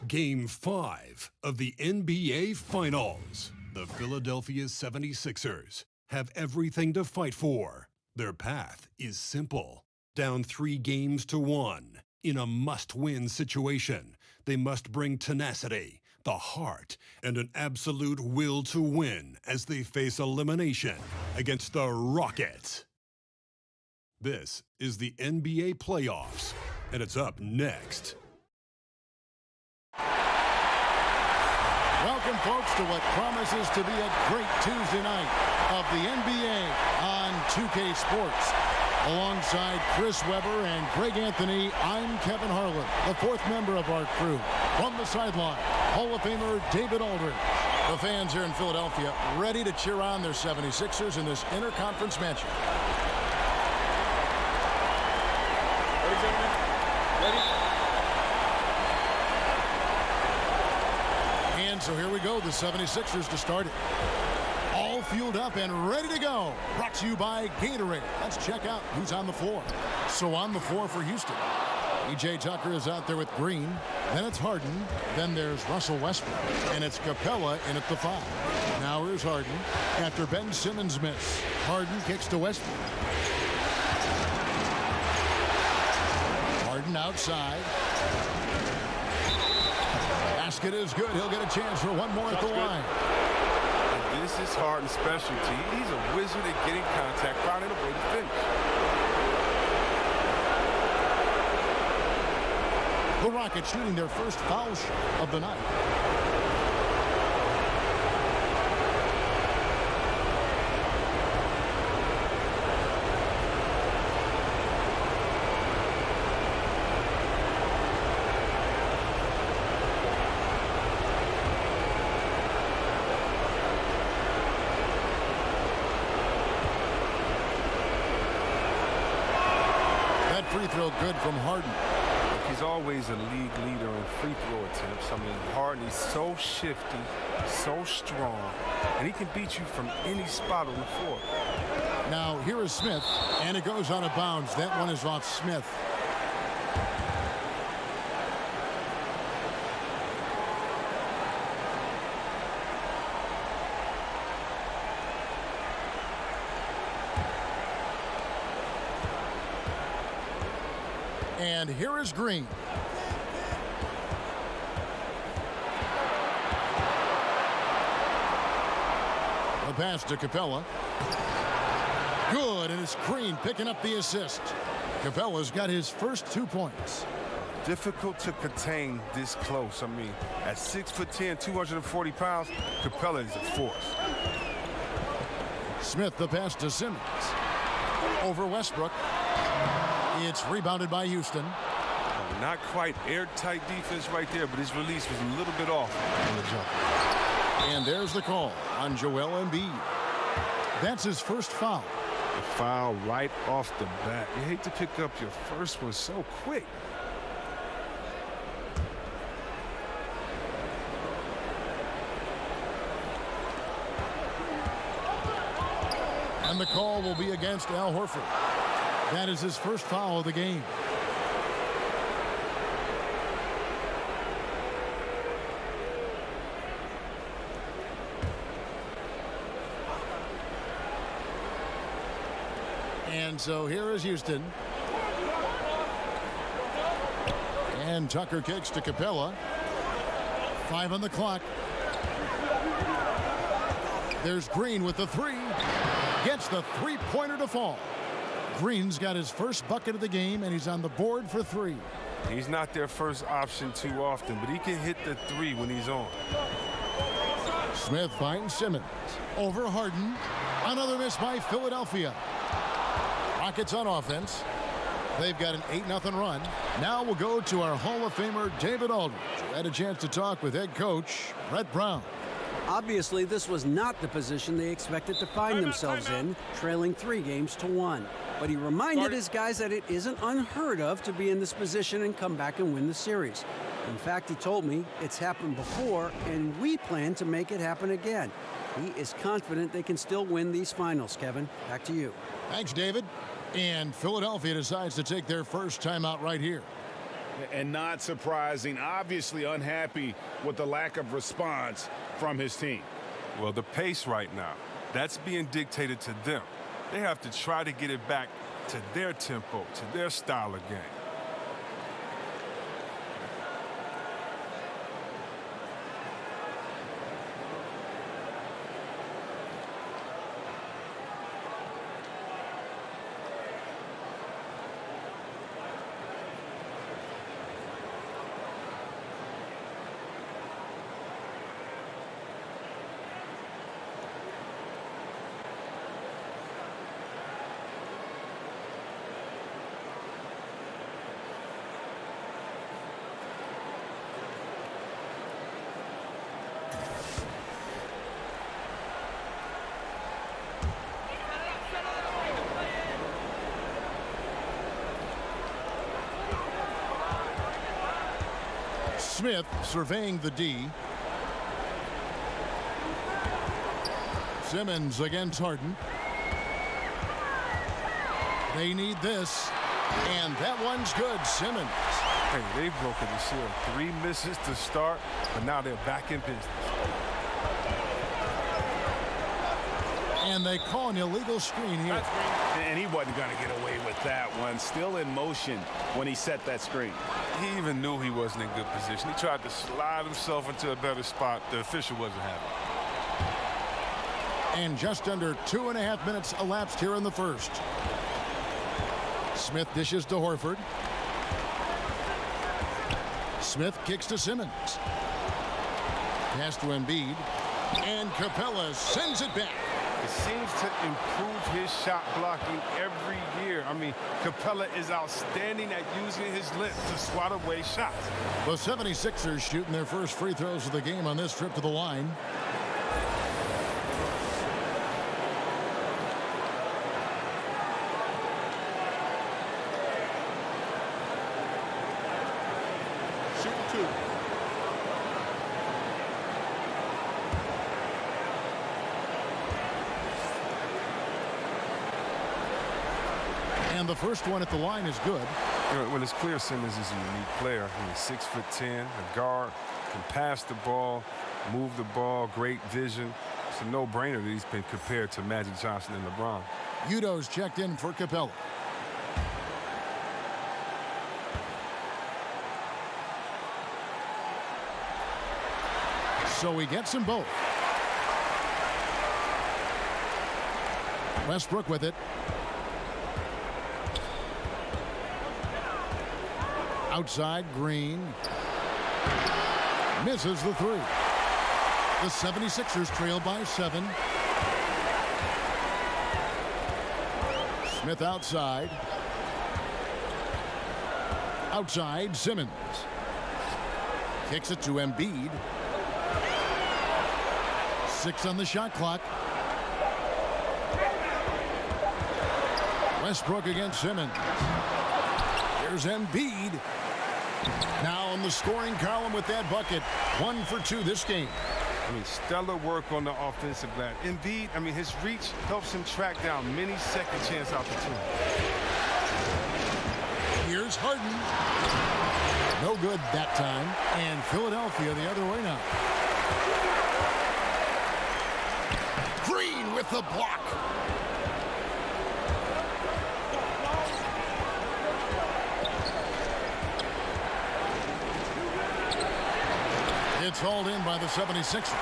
Game 5 of the NBA Finals. The Philadelphia 76ers have everything to fight for. Their path is simple. Down 3-1 in a must-win situation, they must bring tenacity, the heart, and an absolute will to win as they face elimination against the Rockets. This is the NBA playoffs, and it's up next. Welcome, folks, to what promises to be a great Tuesday night of the NBA on 2K Sports. Alongside Chris Webber and Greg Anthony, I'm Kevin Harlan, the fourth member of our crew. From the sideline, Hall of Famer David Aldridge. The fans here in Philadelphia ready to cheer on their 76ers in this interconference matchup. Ready, gentlemen? Ready? And so here we go, the 76ers to start it. All fueled up and ready to go. Brought to you by Gatorade. Let's check out who's on the floor. So on the floor for Houston, P.J. Tucker is out there with Green. Then it's Harden. Then there's Russell Westbrook. And it's Capella in at the 5. Now here's Harden. After Ben Simmons miss, Harden kicks to Westbrook. Harden outside. Basket is good. He'll get a chance for one more at the line. And this is Harden's specialty. He's a wizard at getting contact, finding a way to finish. The Rockets shooting their first foul shot of the night. Free throw good from Harden. He's always a league leader in free throw attempts. I mean, Harden is so shifty, so strong, and he can beat you from any spot on the floor. Now here is Smith, and it goes out of bounds. That one is off Smith. And here is Green. The pass to Capella. Good, and it's Green picking up the assist. Capella's got his first 2 points. Difficult to contain this close. I mean, at 6'10", 240 pounds, Capella is a force. Smith, the pass to Simmons. Over Westbrook. It's rebounded by Houston. Not quite airtight defense right there, but his release was a little bit off on the jump. And there's the call on Joel Embiid. That's his first foul. The foul right off the bat. You hate to pick up your first one so quick. And the call will be against Al Horford. That is his first foul of the game. And so here is Houston. And Tucker kicks to Capella. 5 on the clock. There's Green with the 3. Gets the three-pointer to fall. Green's got his first bucket of the game, and he's on the board for 3. He's not their first option too often, but he can hit the 3 when he's on. Smith finds Simmons. Over Harden. Another miss by Philadelphia. Rockets on offense. They've got an 8-0 run. Now we'll go to our Hall of Famer, David Aldridge, who had a chance to talk with head coach Brett Brown. Obviously, this was not the position they expected to find themselves in, trailing 3-1. But he reminded his guys that it isn't unheard of to be in this position and come back and win the series. In fact, he told me it's happened before, and we plan to make it happen again. He is confident they can still win these finals, Kevin. Back to you. Thanks, David. And Philadelphia decides to take their first timeout right here. And not surprising, obviously unhappy with the lack of response from his team. Well, the pace right now, that's being dictated to them. They have to try to get it back to their tempo, to their style of game. Smith surveying the D. Simmons against Harden. They need this. And that one's good. Simmons. Hey, they've broken the seal. 3 misses to start, but now they're back in business. And they call an illegal screen here. And he wasn't going to get away with that one. Still in motion when he set that screen. He even knew he wasn't in good position. He tried to slide himself into a better spot. The official wasn't having it. And just under 2.5 minutes elapsed here in the first. Smith dishes to Horford. Smith kicks to Simmons. Pass to Embiid. And Capella sends it back. It seems to improve his shot blocking every year. I mean, Capella is outstanding at using his length to swat away shots. The 76ers shooting their first free throws of the game on this trip to the line. Shoot 2. And the first one at the line is good. Well, it's clear Simmons is a unique player. He's 6'10", a guard, can pass the ball, move the ball, great vision. It's a no-brainer that he's been compared to Magic Johnson and LeBron. Udo's checked in for Capella. So he gets them both. Westbrook with it. Outside, Green. Misses the 3. The 76ers trail by 7. Smith outside. Outside, Simmons. Kicks it to Embiid. 6 on the shot clock. Westbrook against Simmons. Here's Embiid. Now in the scoring column with that bucket. 1 for 2 this game. I mean, stellar work on the offensive glass. Embiid, I mean, his reach helps him track down many second chance opportunities. Here's Harden. No good that time. And Philadelphia the other way now. Green with the block. It's hauled in by the 76ers.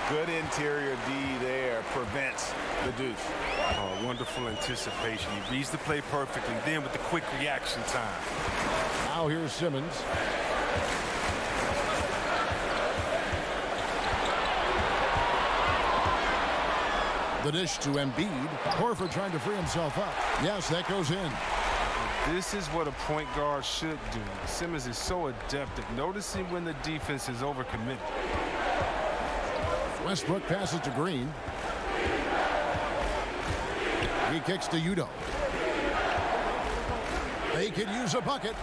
Good interior D there prevents the deuce. Oh, wonderful anticipation. He reads the play perfectly. Then with the quick reaction time. Now here's Simmons. The dish to Embiid. Horford trying to free himself up. Yes, that goes in. This is what a point guard should do. Simmons is so adept at noticing when the defense is overcommitted. Westbrook passes to Green. He kicks to Udo. They could use a bucket.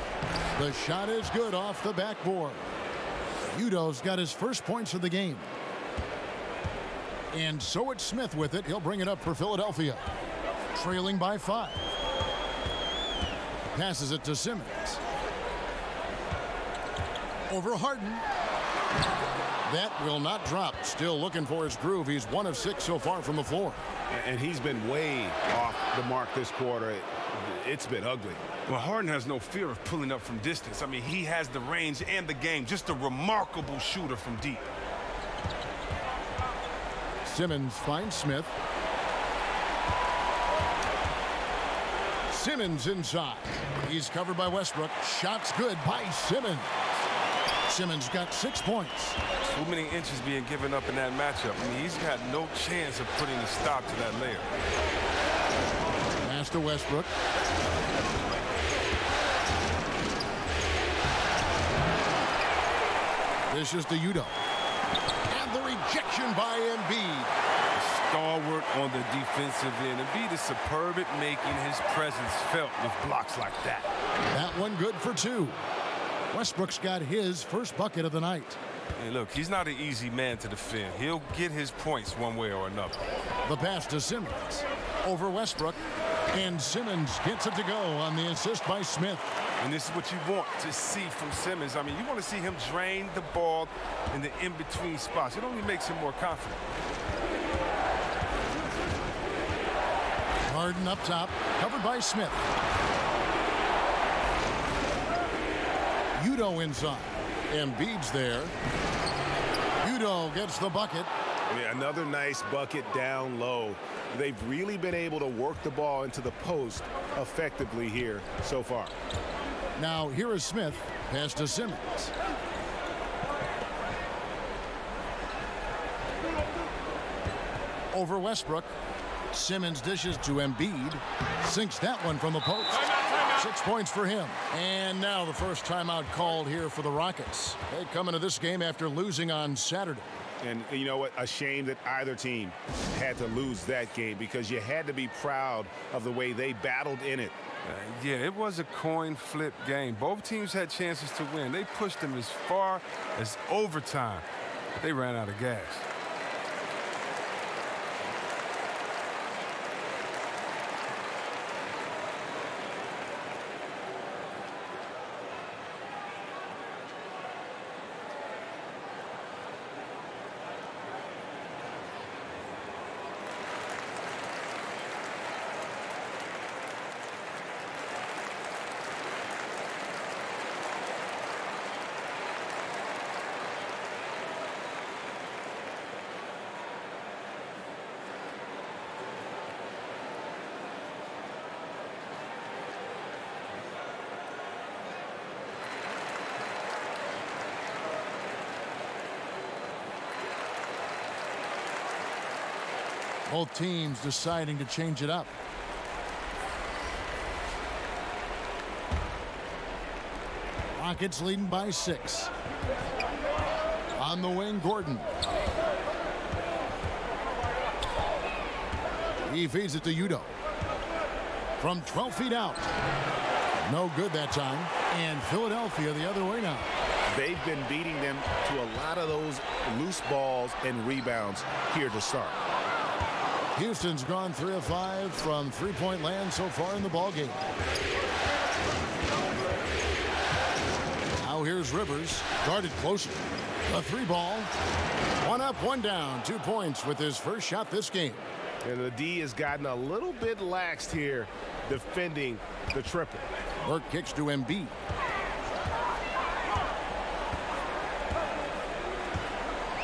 The shot is good off the backboard. Udo's got his first points of the game. And so it's Smith with it. He'll bring it up for Philadelphia. Trailing by 5. Passes it to Simmons. Over Harden. That will not drop. Still looking for his groove. He's 1 of 6 so far from the floor. And he's been way off the mark this quarter. It's been ugly. Well, Harden has no fear of pulling up from distance. I mean, he has the range and the game. Just a remarkable shooter from deep. Simmons finds Smith. Simmons inside. He's covered by Westbrook. Shots good by Simmons. Simmons got 6 points. Too many inches being given up in that matchup. I mean, he's got no chance of putting a stop to that layup. Pass to Westbrook. This is to Udoh. And the rejection by Embiid. Stalwart on the defensive end. Embiid is superb at making his presence felt with blocks like that. That one good for 2. Westbrook's got his first bucket of the night. Hey, look, he's not an easy man to defend. He'll get his points one way or another. The pass to Simmons. Over Westbrook. And Simmons gets it to go on the assist by Smith. And this is what you want to see from Simmons. I mean, you want to see him drain the ball in the in-between spots. It only makes him more confident. Harden up top, covered by Smith. Udoh inside. Embiid's there. Udoh gets the bucket. Yeah, another nice bucket down low. They've really been able to work the ball into the post effectively here so far. Now here is Smith. Pass to Simmons. Over Westbrook. Simmons dishes to Embiid. Sinks that one from the post. 6 points for him. And now the first timeout called here for the Rockets. They come into this game after losing on Saturday. And you know what? A shame that either team had to lose that game because you had to be proud of the way they battled in it. Yeah, it was a coin flip game. Both teams had chances to win. They pushed them as far as overtime. They ran out of gas. Both teams deciding to change it up. Rockets leading by 6. On the wing, Gordon. He feeds it to Udoh. From 12 feet out. No good that time. And Philadelphia the other way now. They've been beating them to a lot of those loose balls and rebounds here to start. Houston's gone 3 of 5 from three-point land so far in the ballgame. Now here's Rivers, guarded closer. A 3-ball. 1 up, 1 down. 2 points with his first shot this game. And the D has gotten a little bit laxed here defending the triple. Burke kicks to Embiid.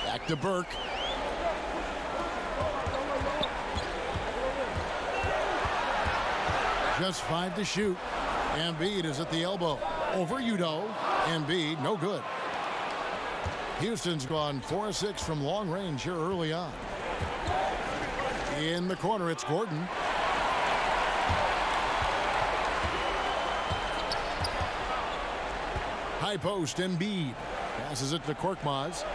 Back to Burke. Just 5 to shoot. Embiid is at the elbow. Over Udoh. Embiid, no good. Houston's gone 4 of 6 from long range here early on. In the corner, it's Gordon. High post, Embiid. Passes it to Korkmaz.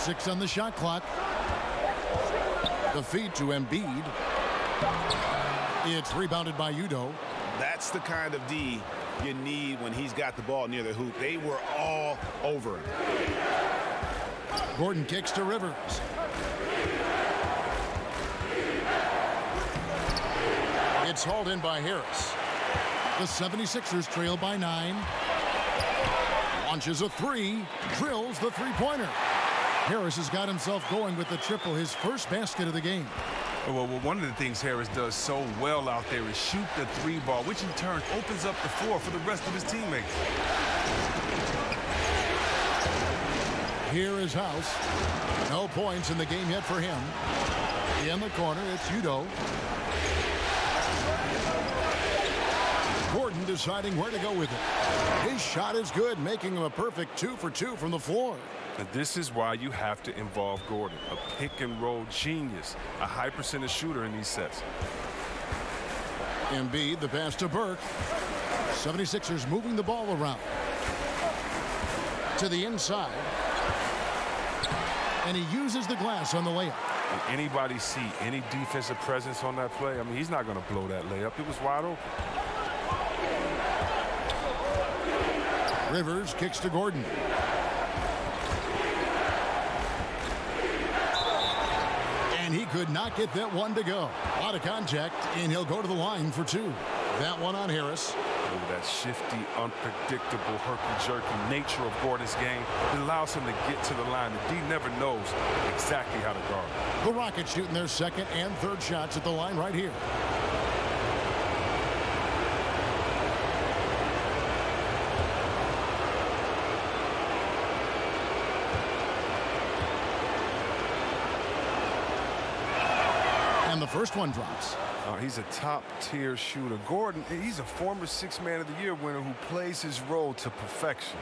Six on the shot clock. The feed to Embiid. It's rebounded by Udoh. That's the kind of D you need when he's got the ball near the hoop. They were all over him. Gordon kicks to Rivers. It's hauled in by Harris. The 76ers trail by 9. Launches a three. Drills the three-pointer. Harris has got himself going with the triple, his first basket of the game. Well, one of the things Harris does so well out there is shoot the three ball, which in turn opens up the floor for the rest of his teammates. Here is House. No points in the game yet for him. In the corner, it's Udoh. Gordon deciding where to go with it. His shot is good, making him a perfect 2 for 2 from the floor. And this is why you have to involve Gordon, a pick-and-roll genius, a high percentage shooter in these sets. Embiid, the pass to Burke. 76ers moving the ball around. To the inside. And he uses the glass on the layup. Did anybody see any defensive presence on that play? I mean, he's not going to blow that layup. It was wide open. Rivers kicks to Gordon. And he could not get that one to go. A lot of contact, and he'll go to the line for 2. That one on Harris. That shifty, unpredictable, herky-jerky nature of Gordon's game, it allows him to get to the line. The D never knows exactly how to guard. The Rockets shooting their second and third shots at the line right here. And the first one drops. He's a top-tier shooter. Gordon, he's a former Sixth Man of the Year winner who plays his role to perfection.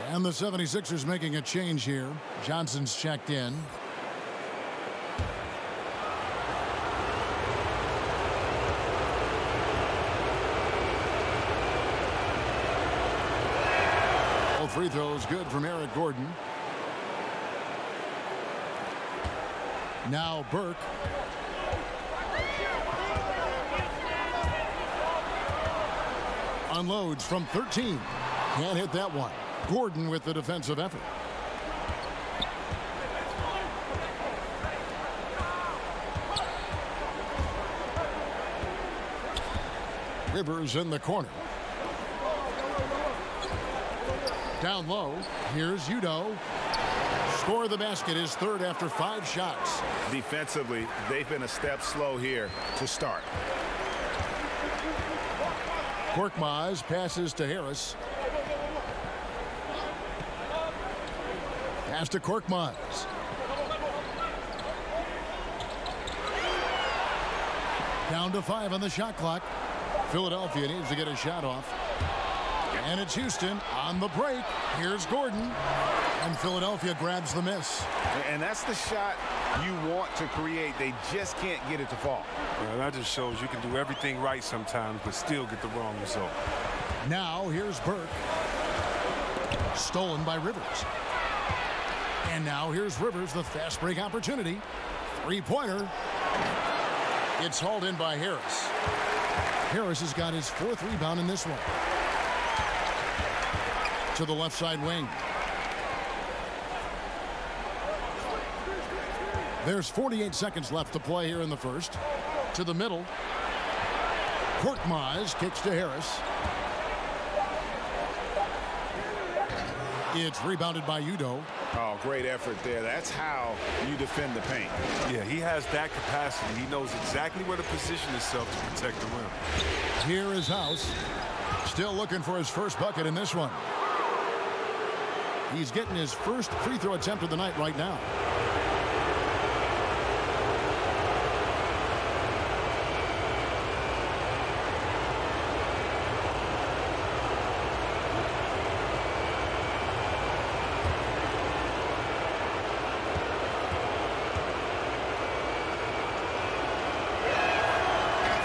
And the 76ers making a change here. Johnson's checked in. All free throws good from Eric Gordon. Now Burke. Unloads from 13. Can't hit that one. Gordon with the defensive effort. Rivers in the corner. Down low. Here's Udoh. Score the basket, his third after 5 shots. Defensively, they've been a step slow here to start. Korkmaz passes to Harris. Pass to Korkmaz. Down to 5 on the shot clock. Philadelphia needs to get a shot off. And it's Houston on the break. Here's Gordon. And Philadelphia grabs the miss. And that's the shot you want to create. They just can't get it to fall. Well, that just shows you can do everything right sometimes, but still get the wrong result. Now here's Burke. Stolen by Rivers. And now here's Rivers, the fast break opportunity. 3-pointer. It's hauled in by Harris. Harris has got his 4th rebound in this one. To the left side wing. There's 48 seconds left to play here in the first. To the middle. Korkmaz kicks to Harris. It's rebounded by Udoh. Oh, great effort there. That's how you defend the paint. Yeah, he has that capacity. He knows exactly where to position himself to protect the rim. Here is House. Still looking for his first bucket in this one. He's getting his first free throw attempt of the night right now.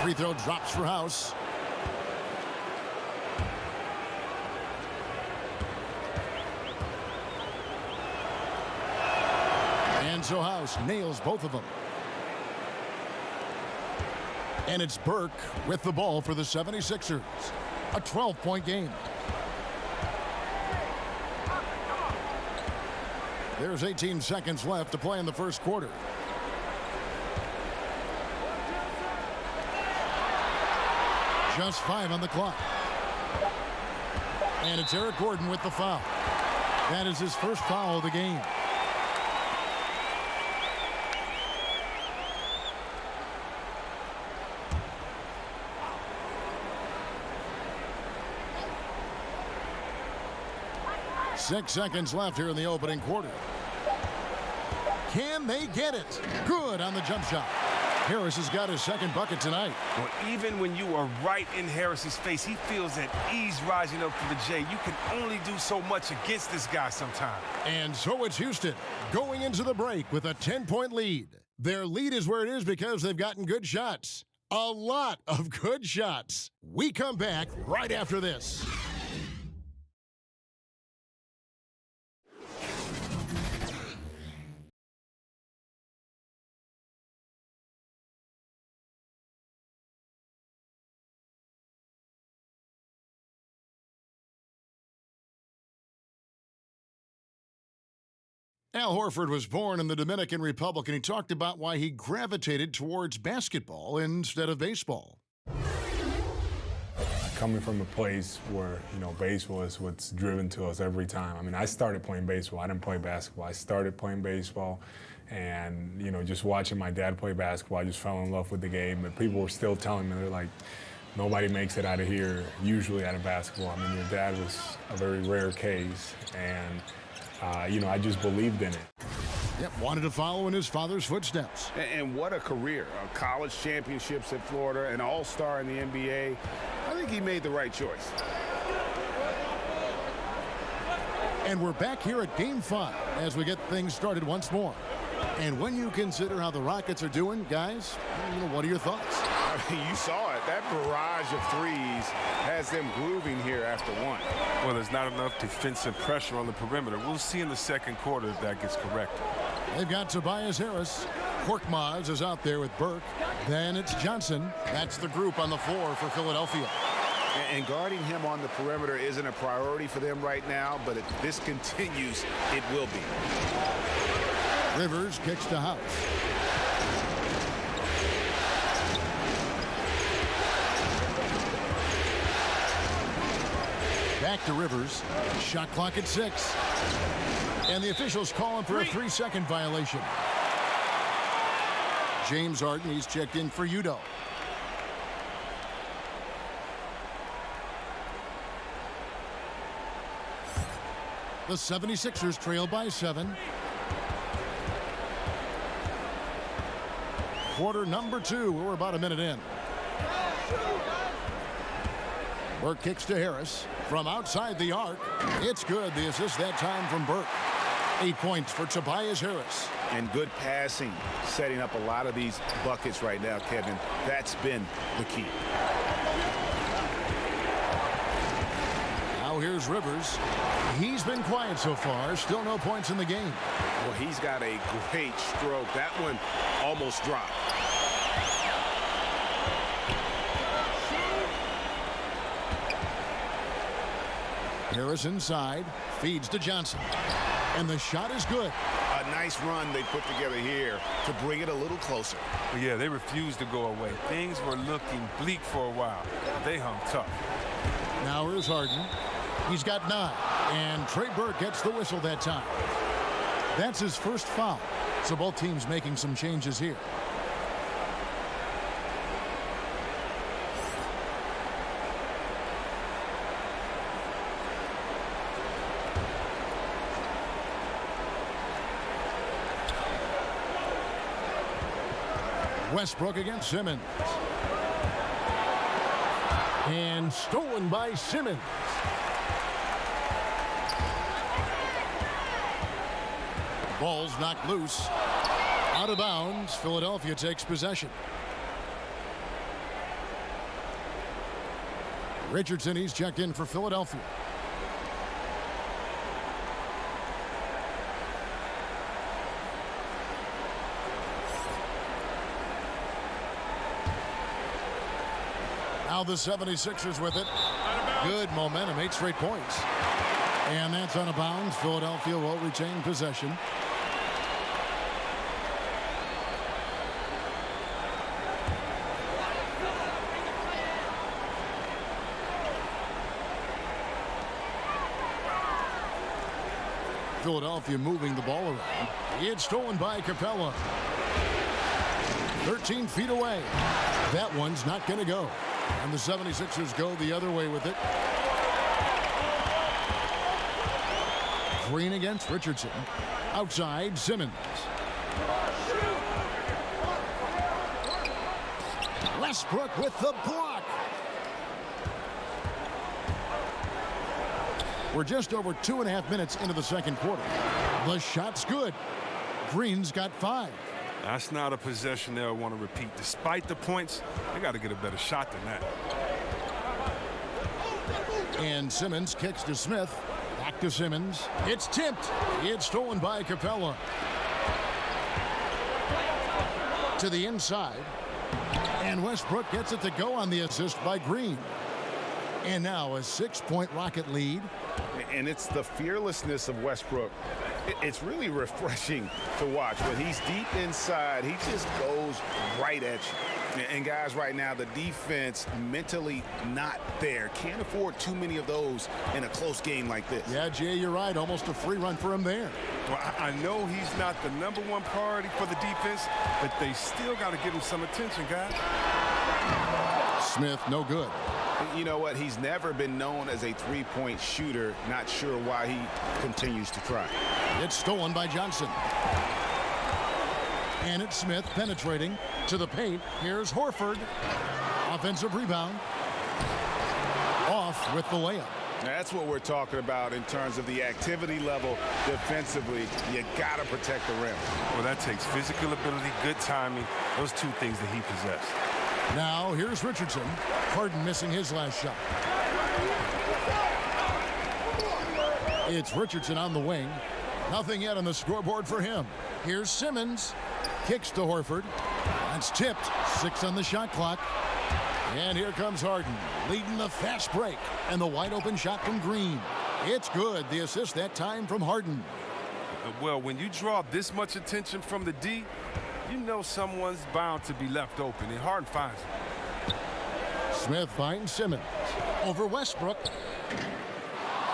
Free throw drops for House. And so House nails both of them. And it's Burke with the ball for the 76ers. A 12-point game. There's 18 seconds left to play in the first quarter. Just 5 on the clock. And it's Eric Gordon with the foul. That is his first foul of the game. Six seconds left here in the opening quarter. Can they get it? Good on the jump shot. Harris has got his second bucket tonight. Well, even when you are right in Harris's face, he feels at ease rising up for the J. You can only do so much against this guy sometimes. And so it's Houston going into the break with a 10-point lead. Their lead is where it is because they've gotten good shots. A lot of good shots. We come back right after this. Al Horford was born in the Dominican Republic, and he talked about why he gravitated towards basketball instead of baseball. Coming from a place where, baseball is what's driven to us every time. I mean, I started playing baseball. I didn't play basketball. I started playing baseball, and, just watching my dad play basketball, I just fell in love with the game. But people were still telling me, they're like, nobody makes it out of here, usually out of basketball. I mean, your dad was a very rare case, and I just believed in it. Yep, wanted to follow in his father's footsteps. And what a career. College championships at Florida, an all-star in the NBA. I think he made the right choice. And we're back here at Game 5 as we get things started once more. And when you consider how the Rockets are doing, guys, what are your thoughts? I mean, you saw it. That barrage of threes has them grooving here after one. Well, there's not enough defensive pressure on the perimeter. We'll see in the second quarter if that gets corrected. They've got Tobias Harris. Korkmaz is out there with Burke. Then it's Johnson. That's the group on the floor for Philadelphia. And guarding him on the perimeter isn't a priority for them right now, but if this continues, it will be. Rivers kicks to House. Back to Rivers. Shot clock at 6. And the officials call him for a 3-second violation. James Harden, he's checked in for Udoh. The 76ers trail by 7. Quarter number 2. We're about a minute in. Burke kicks to Harris from outside the arc. It's good. The assist that time from Burke. 8 points for Tobias Harris. And good passing, setting up a lot of these buckets right now, Kevin. That's been the key. Now here's Rivers. He's been quiet so far. Still no points in the game. Well, he's got a great stroke. That one almost dropped. Harris inside, feeds to Johnson. And the shot is good. A nice run they put together here to bring it a little closer. But yeah, they refused to go away. Things were looking bleak for a while. They hung tough. Now here's Harden. He's got 9. And Trey Burke gets the whistle that time. That's his first foul. So both teams making some changes here. Westbrook against Simmons. And stolen by Simmons. Ball's knocked loose. Out of bounds. Philadelphia takes possession. Richardson, he's checked in for Philadelphia. Now the 76ers with it. Good momentum, 8 straight points. And that's out of bounds. Philadelphia will retain possession. Philadelphia moving the ball around. It's stolen by Capella. 13 feet away. That one's not going to go. And the 76ers go the other way with it. Green against Richardson. Outside, Simmons. Westbrook with the block. We're just over 2.5 minutes into the second quarter. The shot's good. Green's got 5. That's not a possession they'll want to repeat. Despite the points, they got to get a better shot than that. And Simmons kicks to Smith. Back to Simmons. It's tipped. It's stolen by Capella. To the inside. And Westbrook gets it to go on the assist by Green. And now a 6-point Rocket lead. And it's the fearlessness of Westbrook. It's really refreshing to watch. When he's deep inside, he just goes right at you. And guys, right now, the defense mentally not there. Can't afford too many of those in a close game like this. Yeah, Jay, you're right. Almost a free run for him there. Well, I know he's not the #1 priority for the defense, but they still got to give him some attention, guys. Smith, no good. You know what? He's never been known as a three-point shooter. Not sure why he continues to try. It's stolen by Johnson. And it's Smith penetrating to the paint. Here's Horford. Offensive rebound. Off with the layup. That's what we're talking about in terms of the activity level defensively. You got to protect the rim. Well, that takes physical ability, good timing, those two things that he possessed. Now here's Richardson. Harden missing his last shot. It's Richardson on the wing. Nothing yet on the scoreboard for him. Here's Simmons. Kicks to Horford. That's tipped. 6 on the shot clock. And here comes Harden, leading the fast break. And the wide open shot from Green. It's good. The assist that time from Harden. Well, when you draw this much attention from the D, you know someone's bound to be left open, and Harden finds it. Smith finds Simmons over Westbrook.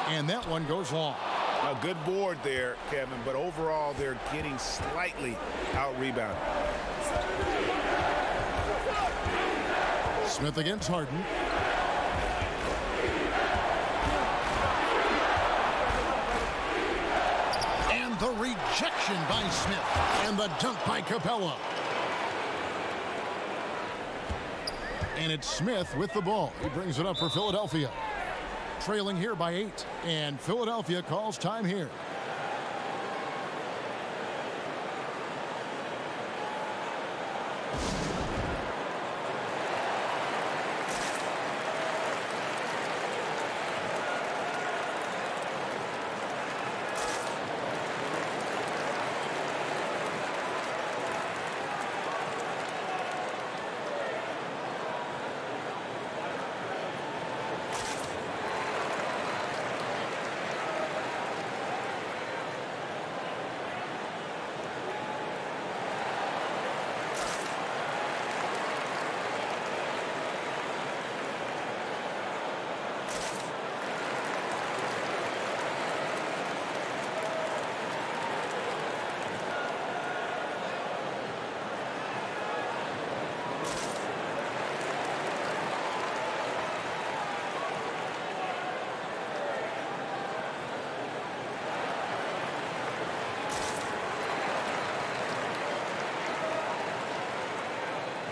And that one goes long. A good board there, Kevin, but overall they're getting slightly out-rebounded. Smith against Harden. And the rejection by Smith. And the dunk by Capella. And it's Smith with the ball. He brings it up for Philadelphia. Trailing here by 8. And Philadelphia calls time here.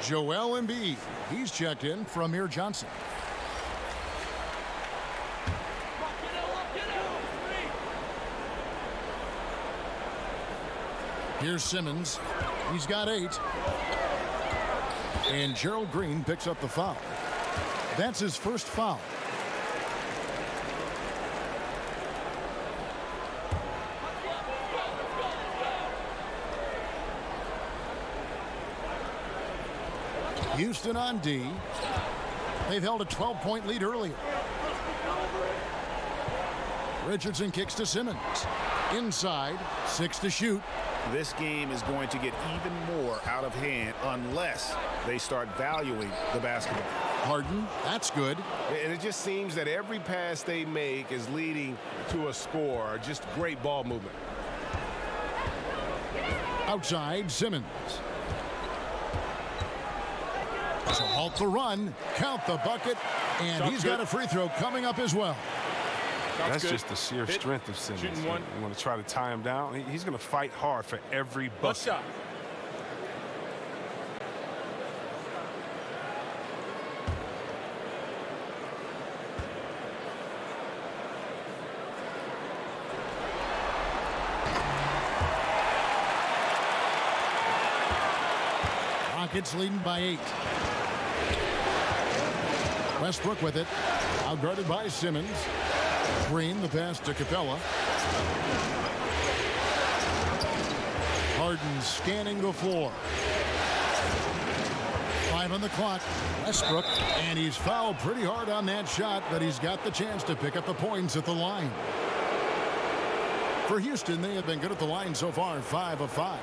Joel Embiid. He's checked in from Amir Johnson. Here's Simmons. He's got 8. And Gerald Green picks up the foul. That's his first foul. Houston on D. They've held a 12-point lead earlier. Richardson kicks to Simmons. Inside, 6 to shoot. This game is going to get even more out of hand unless they start valuing the basketball. Harden, that's good. And it just seems that every pass they make is leading to a score. Just great ball movement. Outside, Simmons. So halt the run, count the bucket, and he's got a free throw coming up as well. That's just the sheer strength of Simmons. You want to try to tie him down. He's going to fight hard for every bucket. Rockets leading by 8. Westbrook with it. Outguarded by Simmons. Green, the pass to Capella. Harden scanning the floor. 5 on the clock. Westbrook, and he's fouled pretty hard on that shot, but he's got the chance to pick up the points at the line. For Houston, they have been good at the line so far, 5 of 5.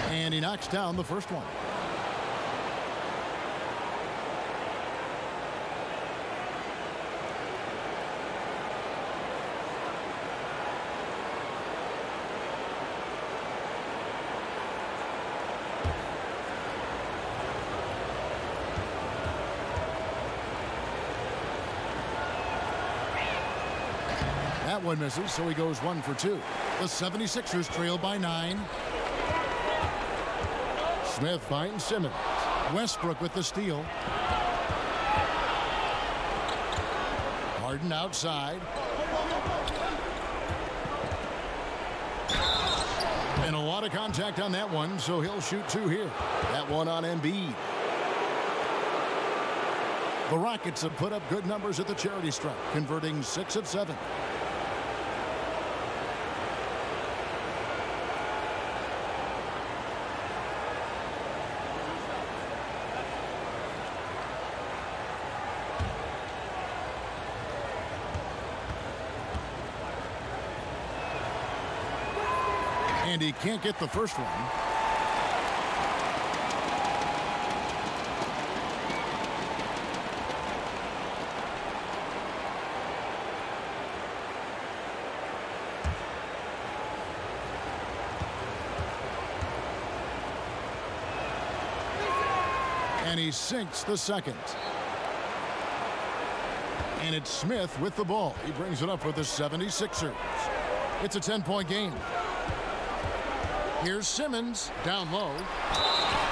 And he knocks down the first one. That one misses, so he goes 1 for 2. The 76ers trail by 9. Smith finds Simmons. Westbrook with the steal. Harden outside. And a lot of contact on that one, so he'll shoot 2 here. That one on Embiid. The Rockets have put up good numbers at the charity stripe, converting 6 of 7. And he can't get the first one. And he sinks the second. And it's Smith with the ball. He brings it up with the 76ers. It's a 10-point game. Here's Simmons down low.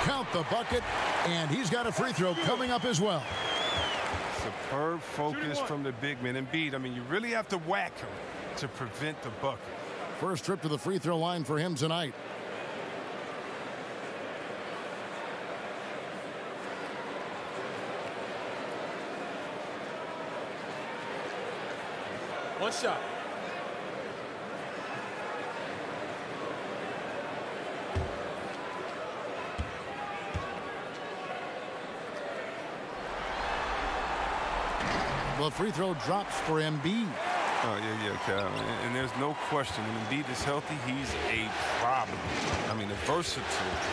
Count the bucket, and he's got a free throw coming up as well. Superb focus from the big man. Embiid, I mean, you really have to whack him to prevent the bucket. First trip to the free throw line for him tonight. One shot. The free throw drops for Embiid. Oh, yeah, Cal. And there's no question when Embiid is healthy, he's a problem. I mean, a versatile,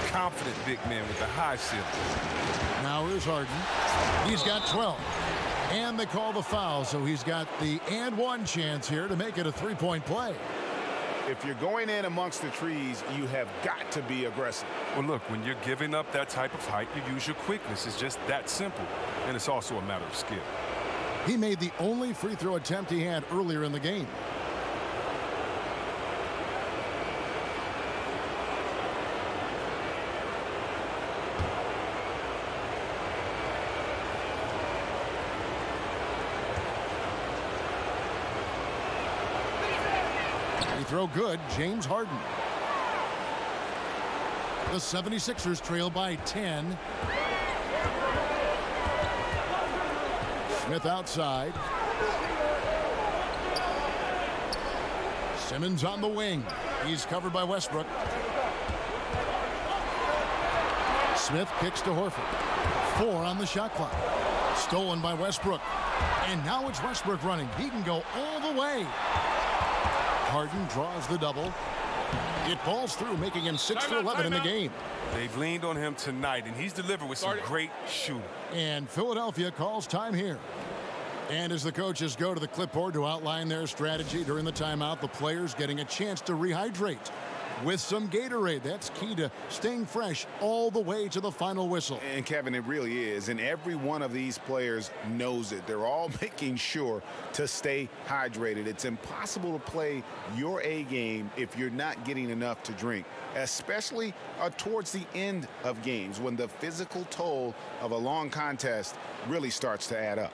confident big man with a high ceiling. Now here's Harden. He's got 12. And they call the foul, so he's got the and one chance here to make it a three-point play. If you're going in amongst the trees, you have got to be aggressive. Well, look, when you're giving up that type of height, you use your quickness. It's just that simple. And it's also a matter of skill. He made the only free throw attempt he had earlier in the game. Free throw good, James Harden. The 76ers trail by 10. Smith outside. Simmons on the wing. He's covered by Westbrook. Smith kicks to Horford. 4 on the shot clock. Stolen by Westbrook. And now it's Westbrook running. He can go all the way. Harden draws the double. It falls through, making him 6 for 11 in the game. They've leaned on him tonight, and he's delivered with some great shooting. And Philadelphia calls time here. And as the coaches go to the clipboard to outline their strategy during the timeout, the players getting a chance to rehydrate with some Gatorade. That's key to staying fresh all the way to the final whistle. And Kevin, it really is. And every one of these players knows it. They're all making sure to stay hydrated. It's impossible to play your A game if you're not getting enough to drink, especially towards the end of games when the physical toll of a long contest really starts to add up.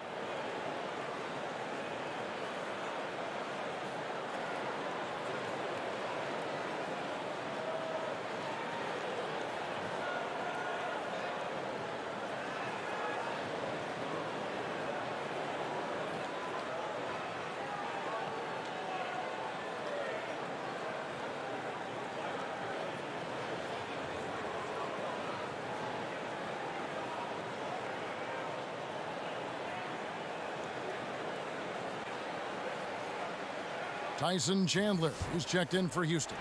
Tyson Chandler, who's checked in for Houston.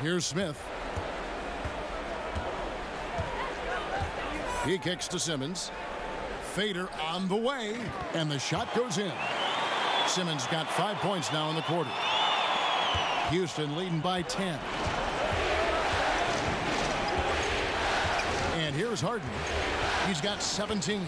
Here's Smith. He kicks to Simmons. Fader on the way, and the shot goes in. Simmons got 5 points now in the quarter. Houston leading by 10. And here's Harden. He's got 17.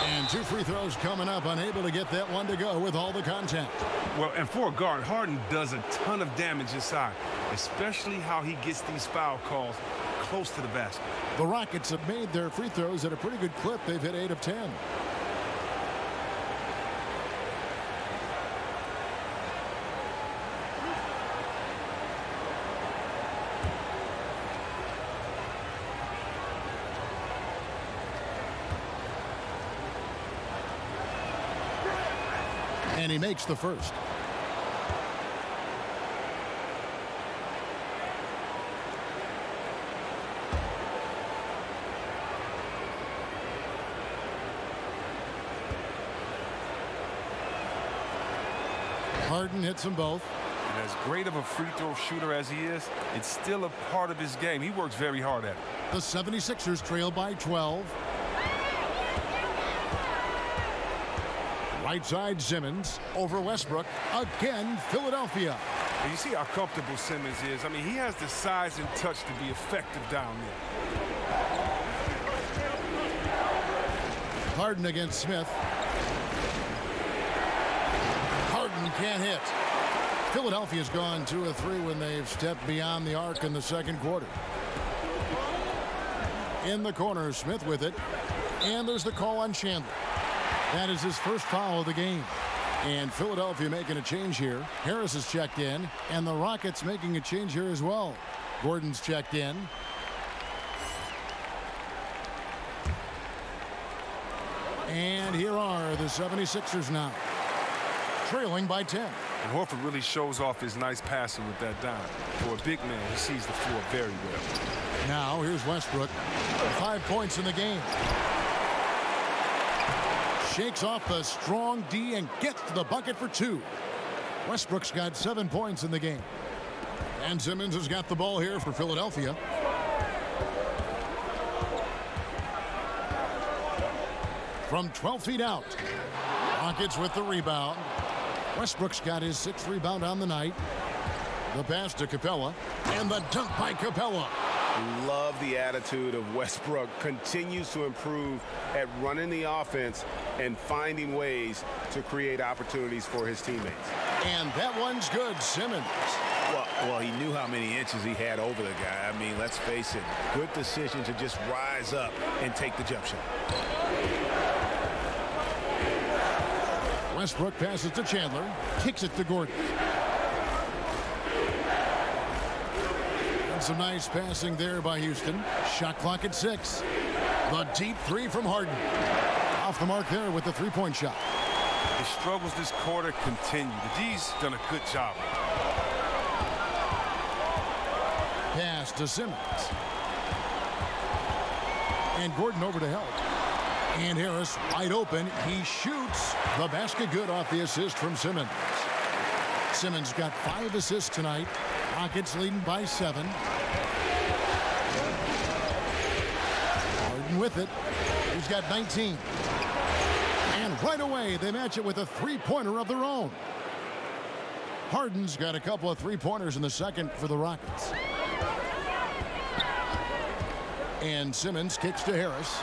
And 2 free throws coming up, unable to get that one to go with all the contact. Well, and for a guard, Harden does a ton of damage inside, especially how he gets these foul calls close to the basket. The Rockets have made their free throws at a pretty good clip. They've hit 8 of 10. And he makes the first. Harden hits them both. And as great of a free throw shooter as he is, it's still a part of his game. He works very hard at it. The 76ers trail by 12. Right side Simmons over Westbrook. Again, Philadelphia. And you see how comfortable Simmons is. I mean, he has the size and touch to be effective down there. Harden against Smith. Harden can't hit. Philadelphia's gone 2 of 3 when they've stepped beyond the arc in the second quarter. In the corner, Smith with it. And there's the call on Chandler. That is his first foul of the game. And Philadelphia making a change here. Harris has checked in, and the Rockets making a change here as well. Gordon's checked in. And here are the 76ers now, trailing by 10. And Horford really shows off his nice passing with that dime. For a big man, he sees the floor very well. Now here's Westbrook. 5 points in the game. Shakes off the strong D and gets to the bucket for 2. Westbrook's got 7 points in the game. And Simmons has got the ball here for Philadelphia. From 12 feet out. Rockets with the rebound. Westbrook's got his 6th rebound on the night. The pass to Capella. And the dunk by Capella. Love the attitude of Westbrook. Continues to improve at running the offense and finding ways to create opportunities for his teammates. And that one's good, Simmons. Well, he knew how many inches he had over the guy. I mean, let's face it, good decision to just rise up and take the jump shot. Westbrook passes to Chandler, kicks it to Gordon. And some nice passing there by Houston. Shot clock at 6. The deep 3 from Harden. Off the mark there with the 3-point shot. His struggles this quarter continue. The D's done a good job. Pass to Simmons. And Gordon over to help. And Harris wide open. He shoots the basket good off the assist from Simmons. Simmons got 5 assists tonight. Rockets leading by 7. Harden with it. He's got 19. And right away, they match it with a three-pointer of their own. Harden's got a couple of three-pointers in the second for the Rockets. And Simmons kicks to Harris.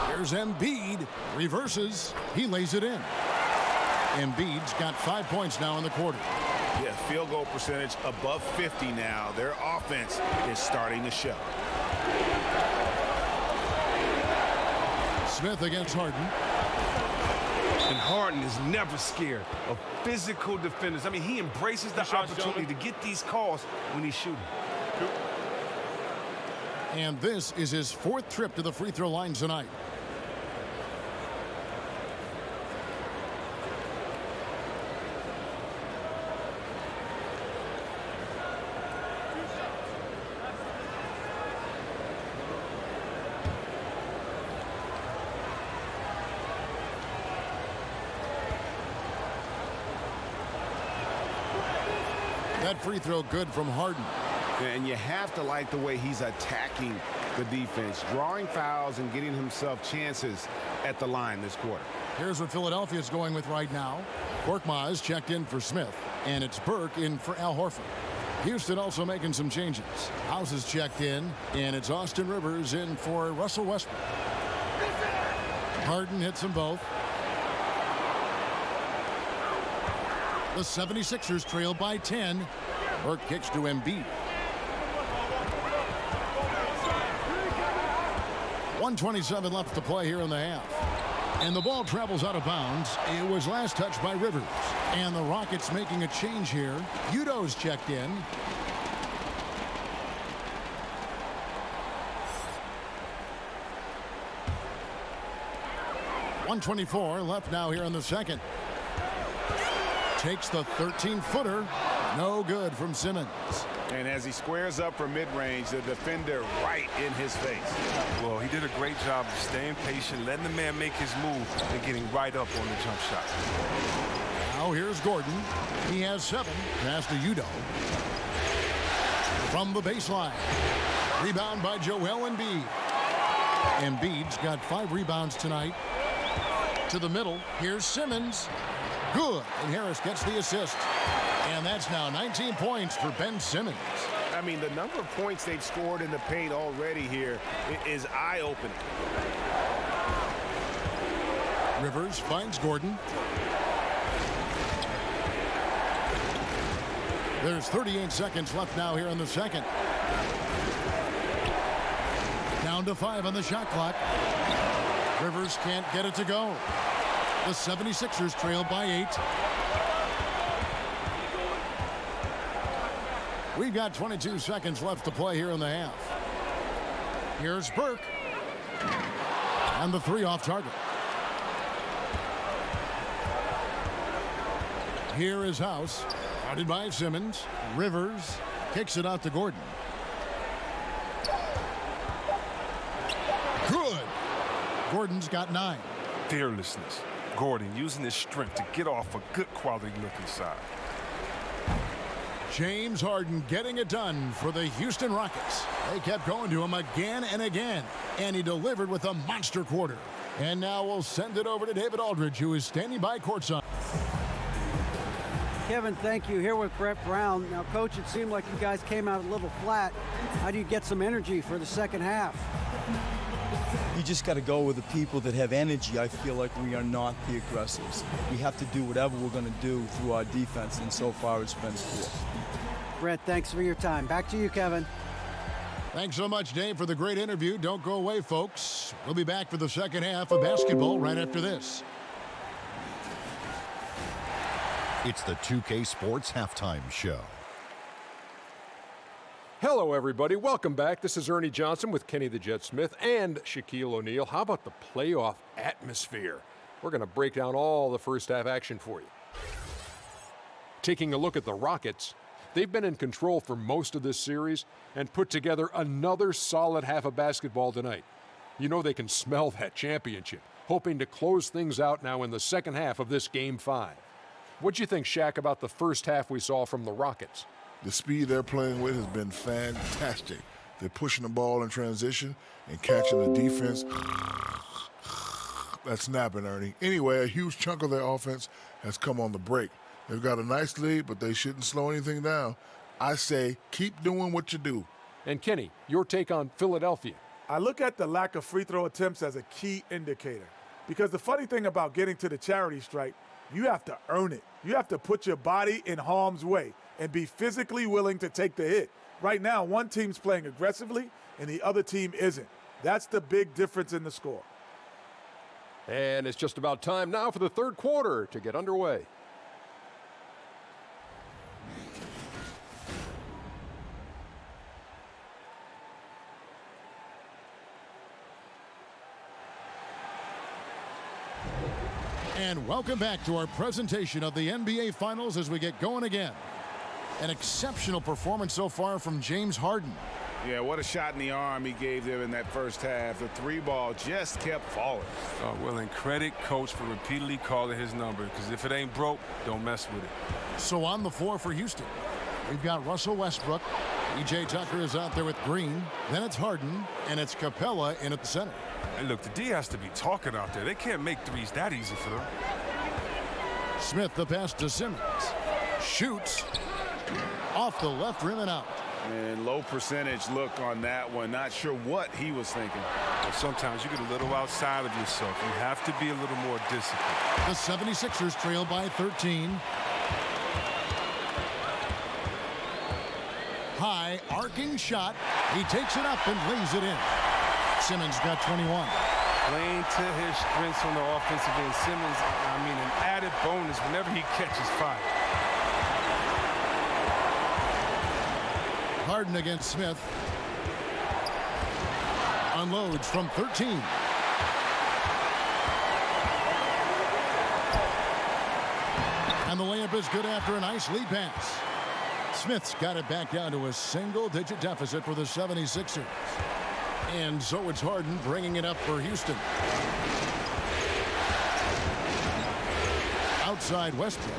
Here's Embiid. Reverses. He lays it in. Embiid's got 5 points now in the quarter. Yeah, field goal percentage above 50 now. Their offense is starting to show. Smith against Harden. And Harden is never scared of physical defenders. I mean, he embraces the opportunity to get these calls when he's shooting. And this is his 4th trip to the free throw line tonight. That free throw good from Harden. And you have to like the way he's attacking the defense, drawing fouls and getting himself chances at the line this quarter. Here's what Philadelphia is going with right now. Korkmaz checked in for Smith, and it's Burke in for Al Horford. Houston also making some changes. House is checked in, and it's Austin Rivers in for Russell Westbrook. Harden hits them both. The 76ers trail by 10. Burke kicks to Embiid. 1:27 left to play here in the half. And the ball travels out of bounds. It was last touched by Rivers. And the Rockets making a change here. Udo's checked in. .124 left now here in the second. Takes the 13-footer. No good from Simmons. And as he squares up for mid-range, the defender right in his face. Well, he did a great job of staying patient, letting the man make his move, and getting right up on the jump shot. Now here's Gordon. He has 7. Pass to Udo. From the baseline. Rebound by Joel Embiid. Embiid's got 5 rebounds tonight. To the middle. Here's Simmons. Good. And Harris gets the assist. And that's now 19 points for Ben Simmons. I mean, the number of points they've scored in the paint already here is eye-opening. Rivers finds Gordon. There's 38 seconds left now here in the second. Down to 5 on the shot clock. Rivers can't get it to go. The 76ers trail by 8. We've got 22 seconds left to play here in the half. Here's Burke. And the 3 off target. Here is House. Guarded by Simmons. Rivers kicks it out to Gordon. Good. Gordon's got 9. Fearlessness. Gordon using his strength to get off a good quality look inside. James Harden getting it done for the Houston Rockets. They kept going to him again and again, and he delivered with a monster quarter. And now we'll send it over to David Aldridge, who is standing by courtside. Kevin, thank you. Here with Brett Brown. Now, Coach, it seemed like you guys came out a little flat. How do you get some energy for the second half? You just got to go with the people that have energy. I feel like we are not the aggressors. We have to do whatever we're going to do through our defense, and so far it's been poor. Brett, thanks for your time. Back to you, Kevin. Thanks so much, Dave, for the great interview. Don't go away, folks. We'll be back for the second half of basketball right after this. It's the 2K Sports Halftime Show. Hello, everybody. Welcome back. This is Ernie Johnson with Kenny the Jet Smith and Shaquille O'Neal. How about the playoff atmosphere? We're going to break down all the first half action for you. Taking a look at the Rockets, They've been in control for most of this series and put together another solid half of basketball tonight. You know they can smell that championship, hoping to close things out now in the second half of this Game 5. What'd you think, Shaq, about the first half we saw from the Rockets? The speed they're playing with has been fantastic. They're pushing the ball in transition and catching the defense. That's snapping, Ernie. Anyway, a huge chunk of their offense has come on the break. They've got a nice lead, but they shouldn't slow anything down. I say keep doing what you do. And Kenny, your take on Philadelphia. I look at the lack of free throw attempts as a key indicator. Because the funny thing about getting to the charity stripe, you have to earn it. You have to put your body in harm's way and be physically willing to take the hit. Right now, one team's playing aggressively and the other team isn't. That's the big difference in the score. And it's just about time now for the third quarter to get underway. And welcome back to our presentation of the NBA Finals as we get going again. An exceptional performance so far from James Harden. Yeah, what a shot in the arm he gave them in that first half. The three ball just kept falling. Oh, well, and credit Coach for repeatedly calling his number, because if it ain't broke, don't mess with it. So on the floor for Houston, we've got Russell Westbrook. PJ Tucker is out there with Green. Then it's Harden, and it's Capella in at the center. And look, the D has to be talking out there. They can't make threes that easy for them. Smith, the pass to Simmons. Shoots. Off the left rim and out. And low percentage look on that one. Not sure what he was thinking. But sometimes you get a little outside of yourself. You have to be a little more disciplined. The 76ers trail by 13. High arcing shot. He takes it up and lays it in. Simmons got 21. Playing to his strengths on the offensive end. Simmons, I mean, an added bonus whenever he catches fire. Harden against Smith. Unloads from 13. And the layup is good after a nice lead pass. Smith's got it back down to a single-digit deficit for the 76ers. And so it's Harden bringing it up for Houston. Outside Westbrook.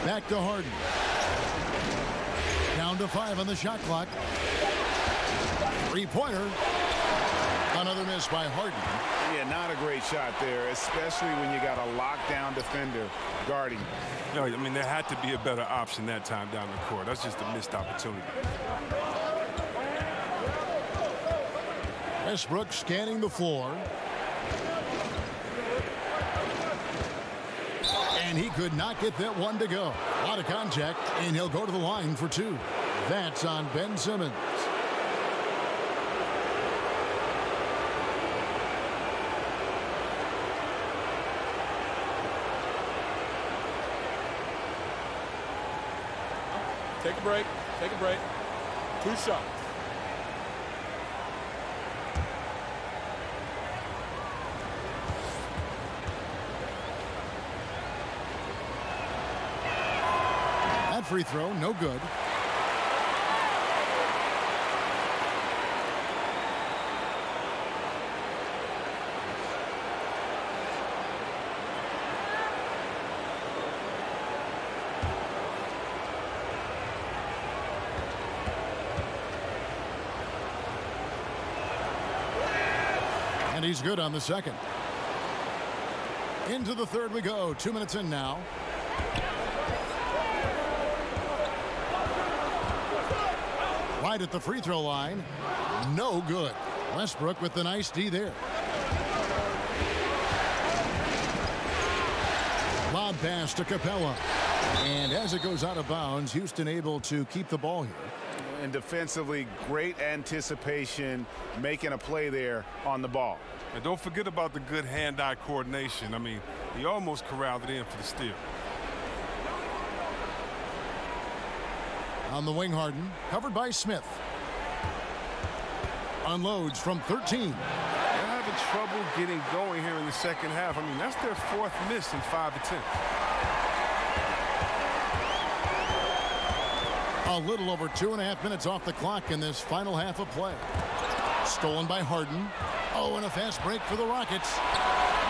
Back to Harden. Down to 5 on the shot clock. Three-pointer. Another miss by Harden. Yeah, not a great shot there, especially when you got a lockdown defender guarding. No, I mean, there had to be a better option that time down the court. That's just a missed opportunity. Westbrook scanning the floor. And he could not get that one to go. A lot of contact, and he'll go to the line for two. That's on Ben Simmons. Take a break. Take a break. 2 shots. That free throw, no good. And he's good on the second. Into the third we go. 2 minutes in now. Right at the free throw line. No good. Westbrook with the nice D there. Lob pass to Capella. And as it goes out of bounds, Houston able to keep the ball here. And defensively, great anticipation, making a play there on the ball. And don't forget about the good hand-eye coordination. I mean, he almost corralled it in for the steal. On the wing, Harden, covered by Smith. Unloads from 13. They're having having trouble getting going here in the second half. I mean, that's their 4th miss in 5 attempts. A little over 2.5 minutes off the clock in this final half of play. Stolen by Harden. Oh, and a fast break for the Rockets.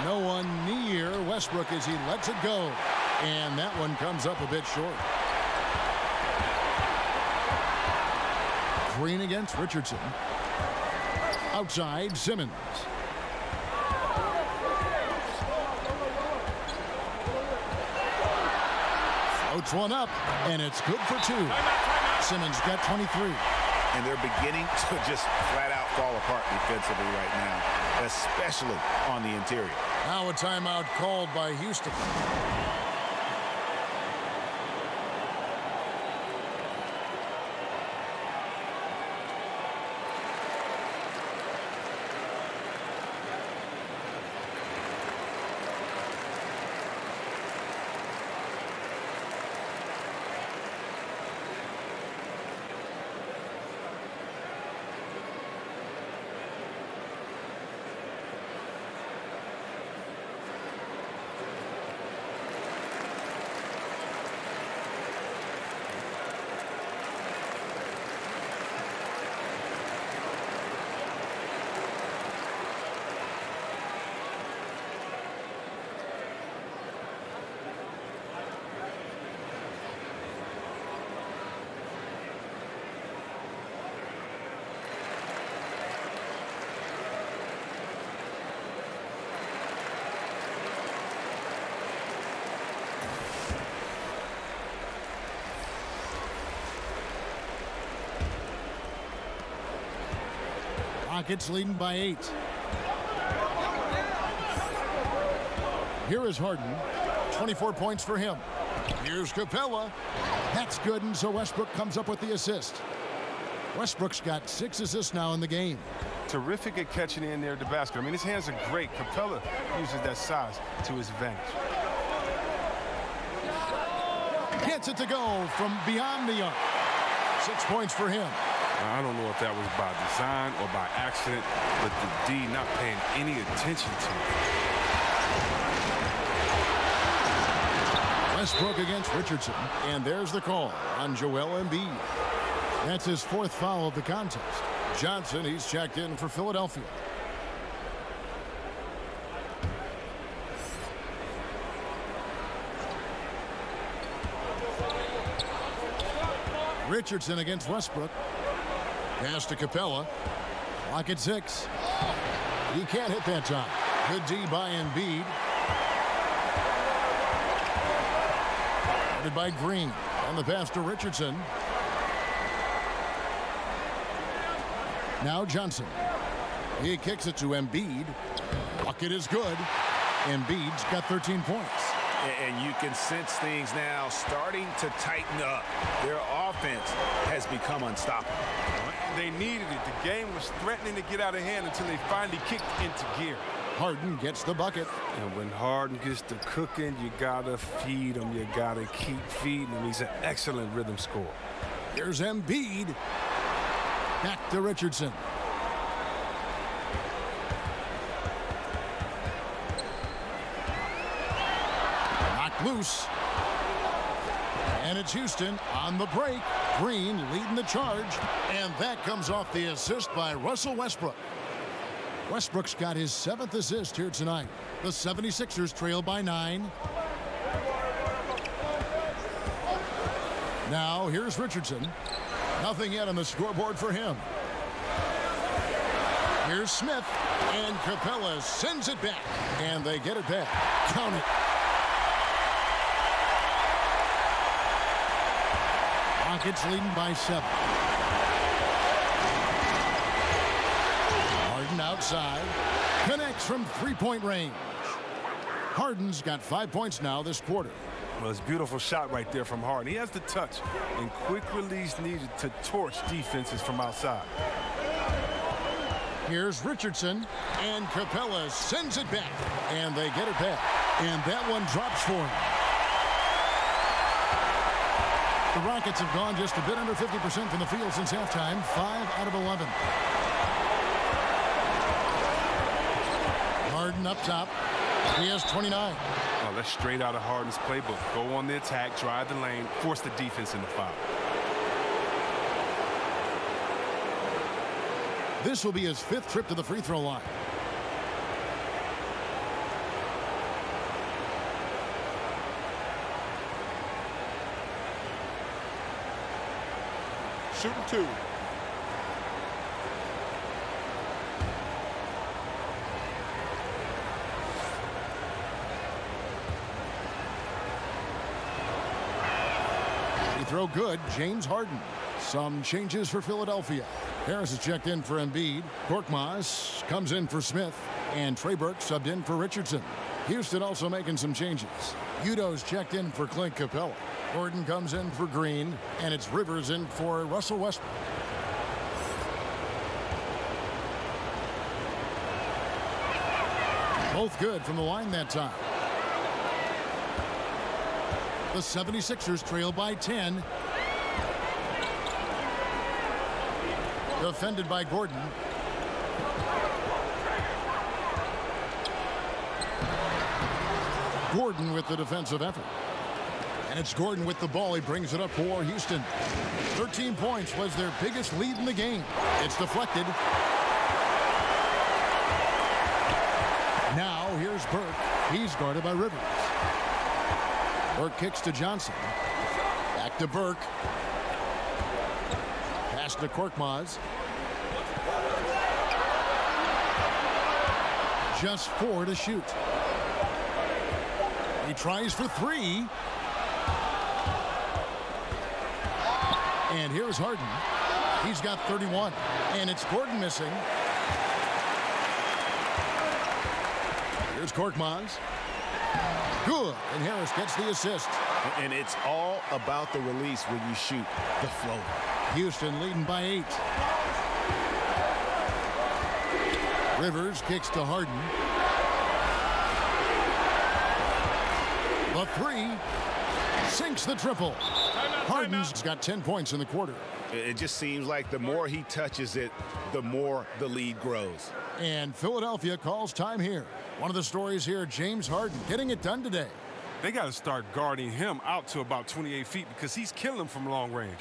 No one near Westbrook as he lets it go. And that one comes up a bit short. Green against Richardson. Outside, Simmons. Floats one up, and it's good for 2. Simmons got 23. And they're beginning to just flat out fall apart defensively right now, especially on the interior. Now a timeout called by Houston. Rockets leading by 8. Here is Harden. 24 points for him. Here's Capella. That's good, and so Westbrook comes up with the assist. Westbrook's got 6 assists now in the game. Terrific at catching in there at the basket. I mean, his hands are great. Capella uses that size to his advantage. Gets it to go from beyond the arc. 6 points for him. I don't know if that was by design or by accident, but the D not paying any attention to it. Westbrook against Richardson, and there's the call on Joel Embiid. That's his 4th foul of the contest. Johnson, he's checked in for Philadelphia. Richardson against Westbrook. Pass to Capella. Clock at 6. He can't hit that time. Good D by Embiid. Guarded by Green. On the pass to Richardson. Now Johnson. He kicks it to Embiid. Bucket is good. Embiid's got 13 points. And you can sense things now starting to tighten up. Their offense has become unstoppable. They needed it. The game was threatening to get out of hand until they finally kicked into gear. Harden gets the bucket. And when Harden gets to cooking, you gotta feed him. You gotta keep feeding him. He's an excellent rhythm scorer. Here's Embiid. Back to Richardson. Knocked loose. And it's Houston on the break. Green leading the charge. And that comes off the assist by Russell Westbrook. Westbrook's got his 7th assist here tonight. The 76ers trail by 9. Now here's Richardson. Nothing yet on the scoreboard for him. Here's Smith. And Capella sends it back. And they get it back. Count it. Rockets leading by 7. Harden outside. Connects from 3-point range. Harden's got 5 points now this quarter. Well, it's a beautiful shot right there from Harden. He has the touch and quick release needed to torch defenses from outside. Here's Richardson. And Capella sends it back. And they get it back. And that one drops for him. The Rockets have gone just a bit under 50% from the field since halftime. 5 out of 11. up top. He has 29. Oh, that's straight out of Harden's playbook. Go on the attack, drive the lane, force the defense into foul. This will be his 5th trip to the free throw line. Shooting 2. Throw good, James Harden. Some changes for Philadelphia. Harris is checked in for Embiid. Korkmaz comes in for Smith. And Trey Burke subbed in for Richardson. Houston also making some changes. Udo's checked in for Clint Capella. Gordon comes in for Green. And it's Rivers in for Russell Westbrook. Both good from the line that time. The 76ers trail by 10. Defended by Gordon. Gordon with the defensive effort. And it's Gordon with the ball. He brings it up for Houston. 13 points was their biggest lead in the game. It's deflected. Now here's Burke. He's guarded by Rivers. Burke kicks to Johnson. Back to Burke. Pass to Korkmaz. Just 4 to shoot. He tries for 3. And here's Harden. He's got 31. And it's Gordon missing. Here's Korkmaz. Good. And Harris gets the assist. And it's all about the release when you shoot the floater. Houston leading by 8. Rivers kicks to Harden. The 3 sinks the triple. Harden's got 10 points in the quarter. It just seems like the more he touches it, the more the lead grows. And Philadelphia calls time here. One of the stories here, James Harden getting it done today. They got to start guarding him out to about 28 feet because he's killing them from long range.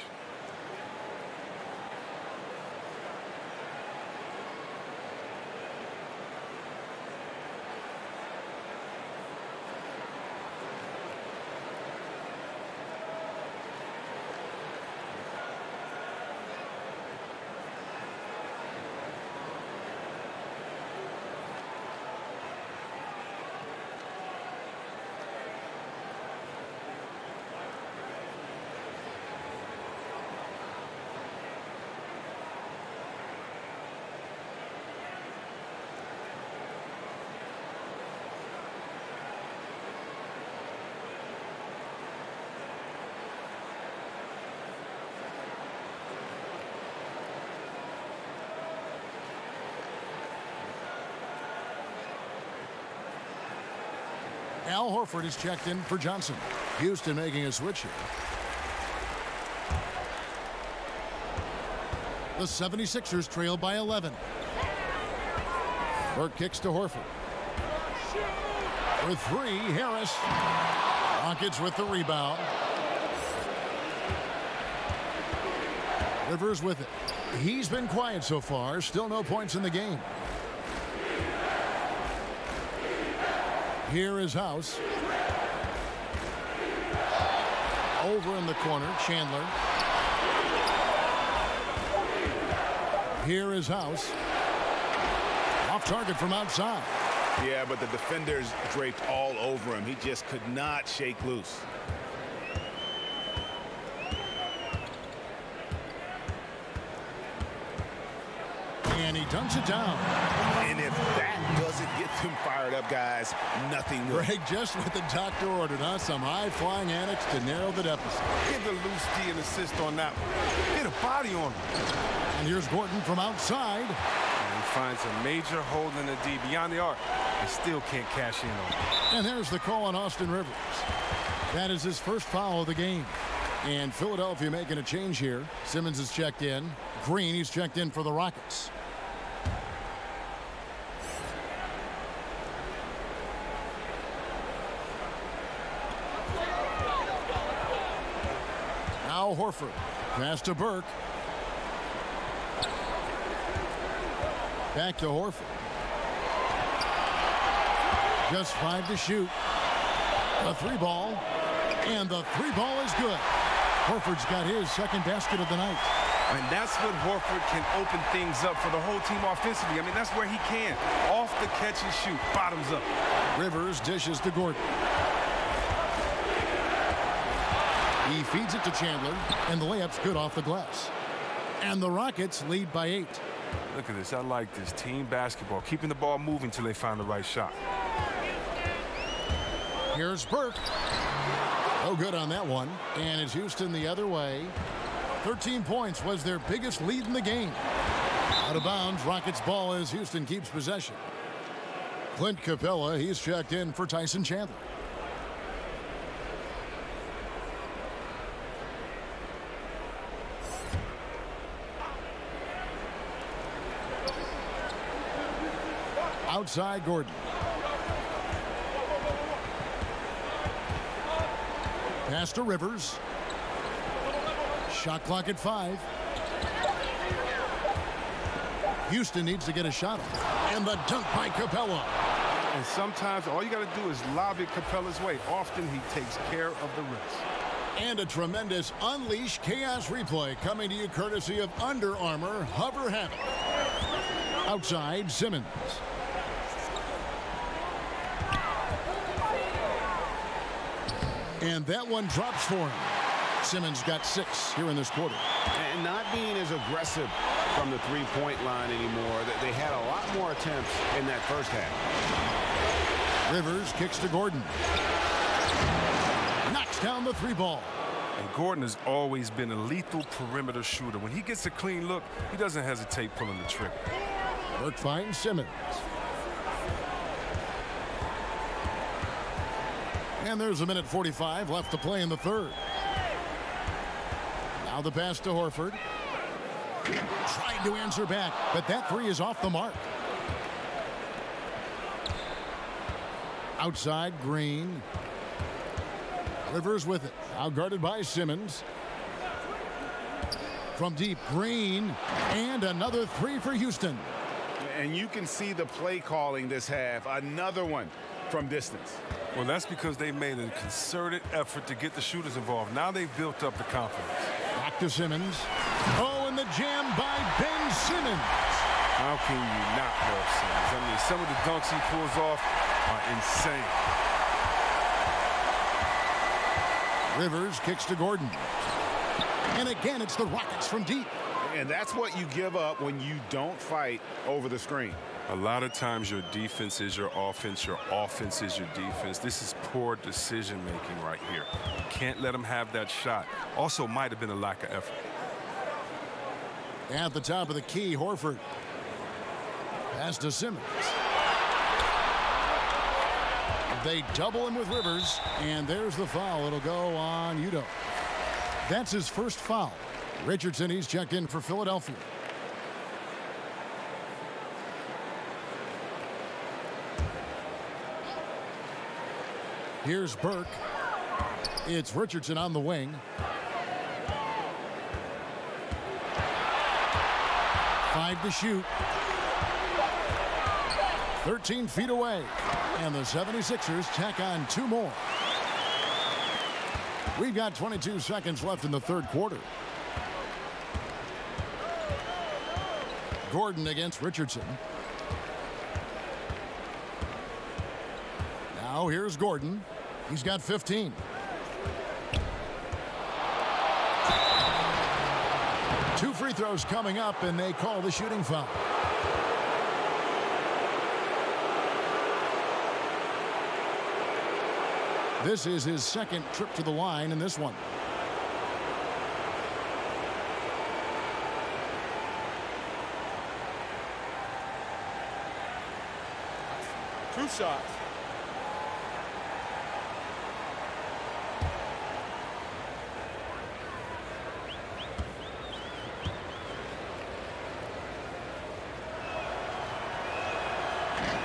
Al Horford is checked in for Johnson. Houston making a switch here. The 76ers trail by 11. Burke kicks to Horford. For 3, Harris. Rockets with the rebound. Rivers with it. He's been quiet so far. Still no points in the game. Here is House. Over in the corner, Chandler. Here is House. Off target from outside. Yeah, but the defenders draped all over him. He just could not shake loose. And he dunks it down. And if that doesn't get them fired up, guys, nothing will. Greg, just what the doctor ordered, huh? Some high-flying antics to narrow the deficit. Give the loose D an assist on that one. Hit a body on him. And here's Gordon from outside. And he finds a major hole in the D beyond the arc. He still can't cash in on it. And there's the call on Austin Rivers. That is his first foul of the game. And Philadelphia making a change here. Simmons is checked in. Green, he's checked in for the Rockets. Al Horford. Pass to Burke. Back to Horford. Just 5 to shoot. A 3-ball. And the 3-ball is good. Horford's got his second basket of the night. And that's what Horford can open things up for the whole team offensively. I mean, that's where he can. Off the catch and shoot, bottoms up. Rivers dishes to Gordon. He feeds it to Chandler, and the layup's good off the glass. And the Rockets lead by 8. Look at this. I like this. Team basketball. Keeping the ball moving till they find the right shot. Here's Burke. No good on that one. And it's Houston the other way. 13 points was their biggest lead in the game. Out of bounds, Rockets ball as Houston keeps possession. Clint Capella, he's checked in for Tyson Chandler. Outside Gordon. Pass to Rivers. Shot clock at 5. Houston needs to get a shot off. And the dunk by Capella. And sometimes all you got to do is lob it Capella's way. Often he takes care of the rest. And a tremendous Unleash Chaos replay coming to you courtesy of Under Armour Hover Havoc. Outside, Simmons. And that one drops for him. Simmons got 6 here in this quarter. And not being as aggressive from the three-point line anymore. They had a lot more attempts in that first half. Rivers kicks to Gordon. Knocks down the 3-ball. And Gordon has always been a lethal perimeter shooter. When he gets a clean look, he doesn't hesitate pulling the trigger. Burke finds Simmons. And there's 1:45 left to play in the third. Now the pass to Horford. Tried to answer back, but that 3 is off the mark. Outside, Green. Rivers with it. Now guarded by Simmons. From deep, Green. And another 3 for Houston. And you can see the play calling this half. Another one from distance. Well, that's because they made a concerted effort to get the shooters involved. Now they've built up the confidence. Back to Simmons. Oh, and the jam by Ben Simmons. How can you not love Simmons? I mean, some of the dunks he pulls off are insane. Rivers kicks to Gordon. And again, it's the Rockets from deep. And that's what you give up when you don't fight over the screen. A lot of times your defense is your offense is your defense. This is poor decision-making right here. You can't let them have that shot. Also might have been a lack of effort. At the top of the key, Horford. Pass to Simmons. They double him with Rivers, and there's the foul. It'll go on Udoh. That's his first foul. Richardson, he's checked in for Philadelphia. Here's Burke. It's Richardson on the wing. Five to shoot. 13 feet away. And the 76ers tack on 2 more. We've got 22 seconds left in the third quarter. Gordon against Richardson. Now here's Gordon. He's got 15. Two free throws coming up, and they call the shooting foul. This is his second trip to the line in this one. Two shots.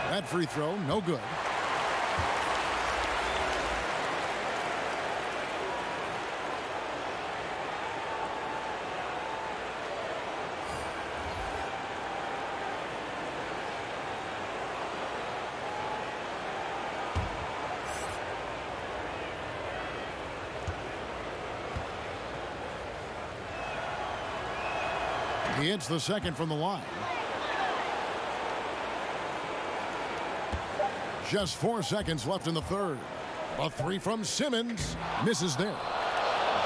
That free throw, no good. He hits the second from the line. Just 4 seconds left in the third. A three from Simmons. Misses there.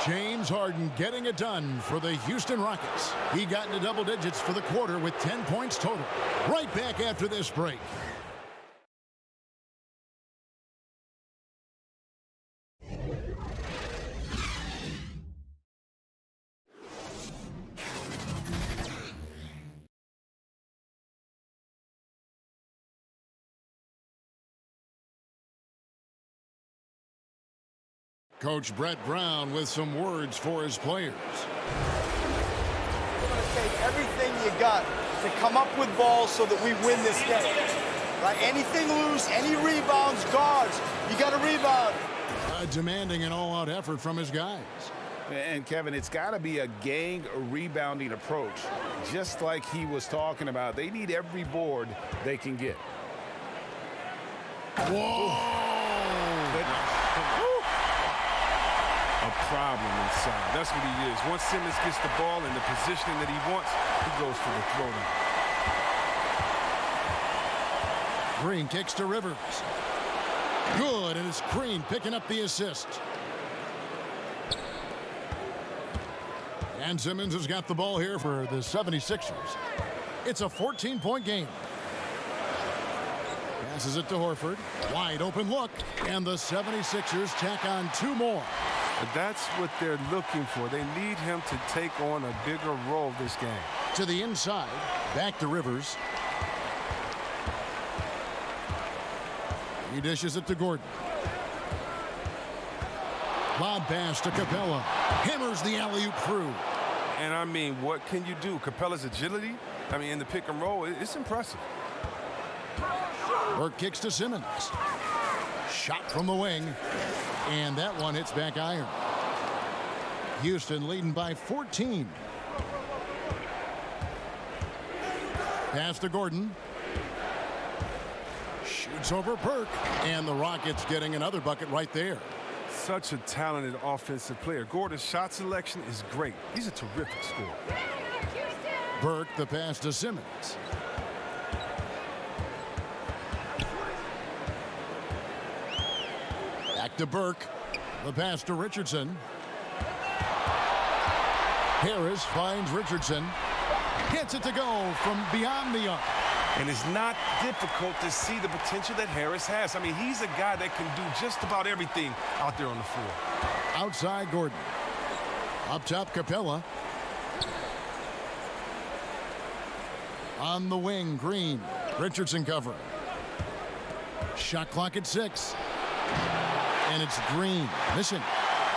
James Harden getting it done for the Houston Rockets. He got into double digits for the quarter with 10 points total. Right back after this break. Coach Brett Brown with some words for his players. We're going to take everything you got to come up with balls so that we win this game. Right? Anything loose, any rebounds, guards, you got to rebound. Demanding an all-out effort from his guys. And, Kevin, it's got to be a gang rebounding approach. Just like he was talking about, they need every board they can get. Whoa! A problem inside. That's what he is. Once Simmons gets the ball in the positioning that he wants, he goes for the floater. Green kicks to Rivers. Good, and it's Green picking up the assist. And Simmons has got the ball here for the 76ers. It's a 14-point game. Passes it to Horford. Wide open look, and the 76ers tack on 2 more. But that's what they're looking for. They need him to take on a bigger role this game. To the inside, back to Rivers. He dishes it to Gordon. Lob pass to Capella. Hammers the alley-oop through. And I mean, what can you do? Capella's agility, I mean, in the pick and roll, it's impressive. Burke kicks to Simmons. Shot from the wing. And that one hits back iron. Houston leading by 14. Pass to Gordon. Shoots over Burke. And the Rockets getting another bucket right there. Such a talented offensive player. Gordon's shot selection is great. He's a terrific scorer. Burke, the pass to Simmons. Back to Burke. The pass to Richardson. Harris finds Richardson. Gets it to go from beyond the arc. And it's not difficult to see the potential that Harris has. I mean, he's a guy that can do just about everything out there on the floor. Outside Gordon. Up top Capella. On the wing, Green. Richardson covering. Shot clock at 6. And it's Green missing.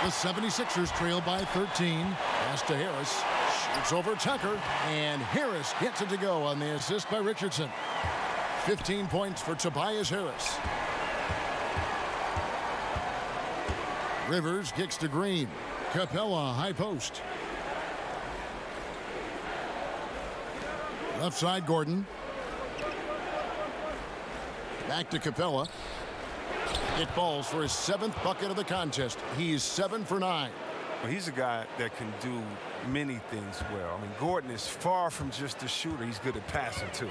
The 76ers trail by 13. Pass to Harris. Shoots over Tucker. And Harris gets it to go on the assist by Richardson. 15 points for Tobias Harris. Rivers kicks to Green. Capella, high post. Left side, Gordon. Back to Capella. It falls for his 7th bucket of the contest. He's 7 for 9. Well, he's a guy that can do many things well. I mean, Gordon is far from just a shooter. He's good at passing, too.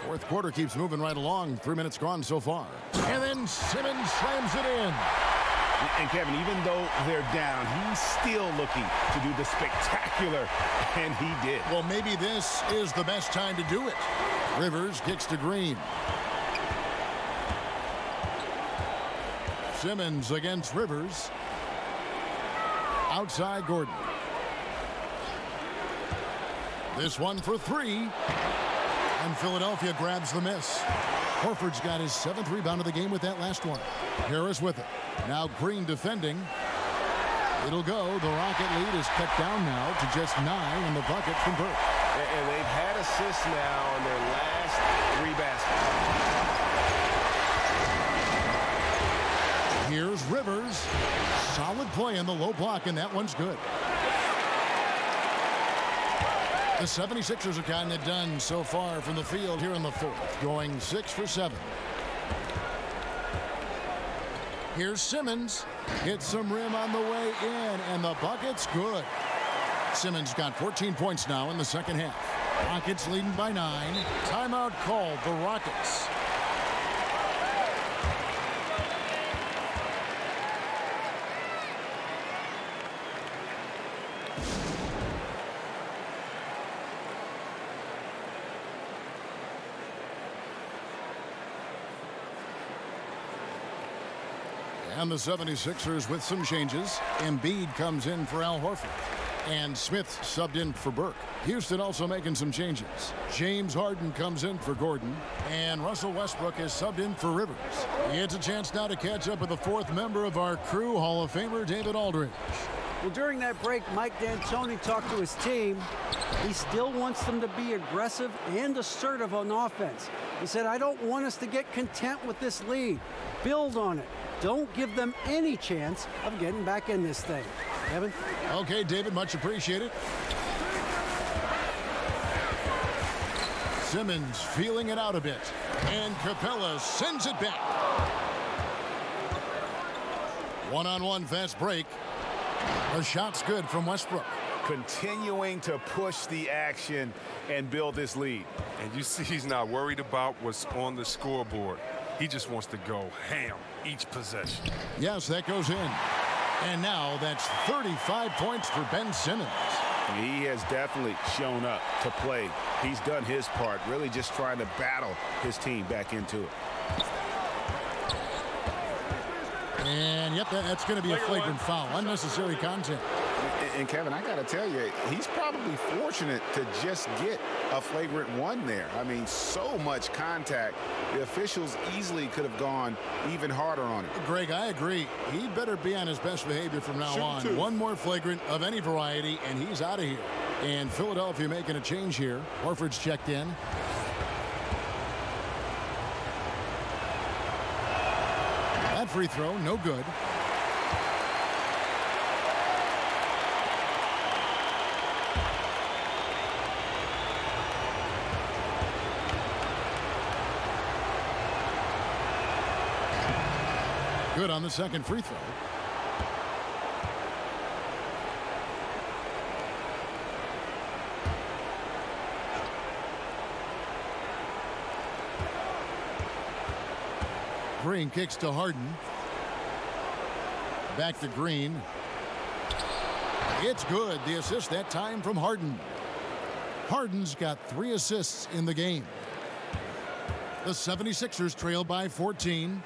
Fourth quarter keeps moving right along. 3 minutes gone so far. And then Simmons slams it in. And Kevin, even though they're down, he's still looking to do the spectacular, and he did. Well, maybe this is the best time to do it. Rivers kicks to Green. Simmons against Rivers. Outside Gordon. This one for 3. And Philadelphia grabs the miss. Horford's got his 7th rebound of the game with that last one. Harris with it. Now Green defending. It'll go. The Rocket lead is cut down now to just 9 in the bucket from Burke. And they've had assists now on their last 3 baskets. Here's Rivers. Solid play in the low block, and that one's good. The 76ers have gotten it done so far from the field here in the 4th, going 6 for 7. Here's Simmons. Hits some rim on the way in, and the bucket's good. Simmons got 14 points now in the second half. Rockets leading by 9. Timeout called the Rockets. And the 76ers with some changes. Embiid comes in for Al Horford. And Smith subbed in for Burke. Houston also making some changes. James Harden comes in for Gordon. And Russell Westbrook is subbed in for Rivers. It's a chance now to catch up with the fourth member of our crew, Hall of Famer David Aldridge. Well, during that break, Mike D'Antoni talked to his team. He still wants them to be aggressive and assertive on offense. He said, I don't want us to get content with this lead. Build on it. Don't give them any chance of getting back in this thing. Kevin? Okay, David, much appreciated. Simmons feeling it out a bit. And Capella sends it back. One-on-one fast break. The shot's good from Westbrook. Continuing to push the action and build this lead. And you see he's not worried about what's on the scoreboard. He just wants to go ham each possession. Yes, that goes in. And now that's 35 points for Ben Simmons. He has definitely shown up to play. He's done his part, really just trying to battle his team back into it. And yep, that's going to be a flagrant foul. Unnecessary contact. And Kevin, I got to tell you, he's probably fortunate to just get a flagrant one there. I mean, so much contact. The officials easily could have gone even harder on it. Greg, I agree. He better be on his best behavior from now on. One more flagrant of any variety, and he's out of here. And Philadelphia making a change here. Horford's checked in. That free throw, no good. Good on the second free throw. Green kicks to Harden. Back to Green. It's good. The assist that time from Harden. Harden's got 3 assists in the game. The 76ers trail by 14.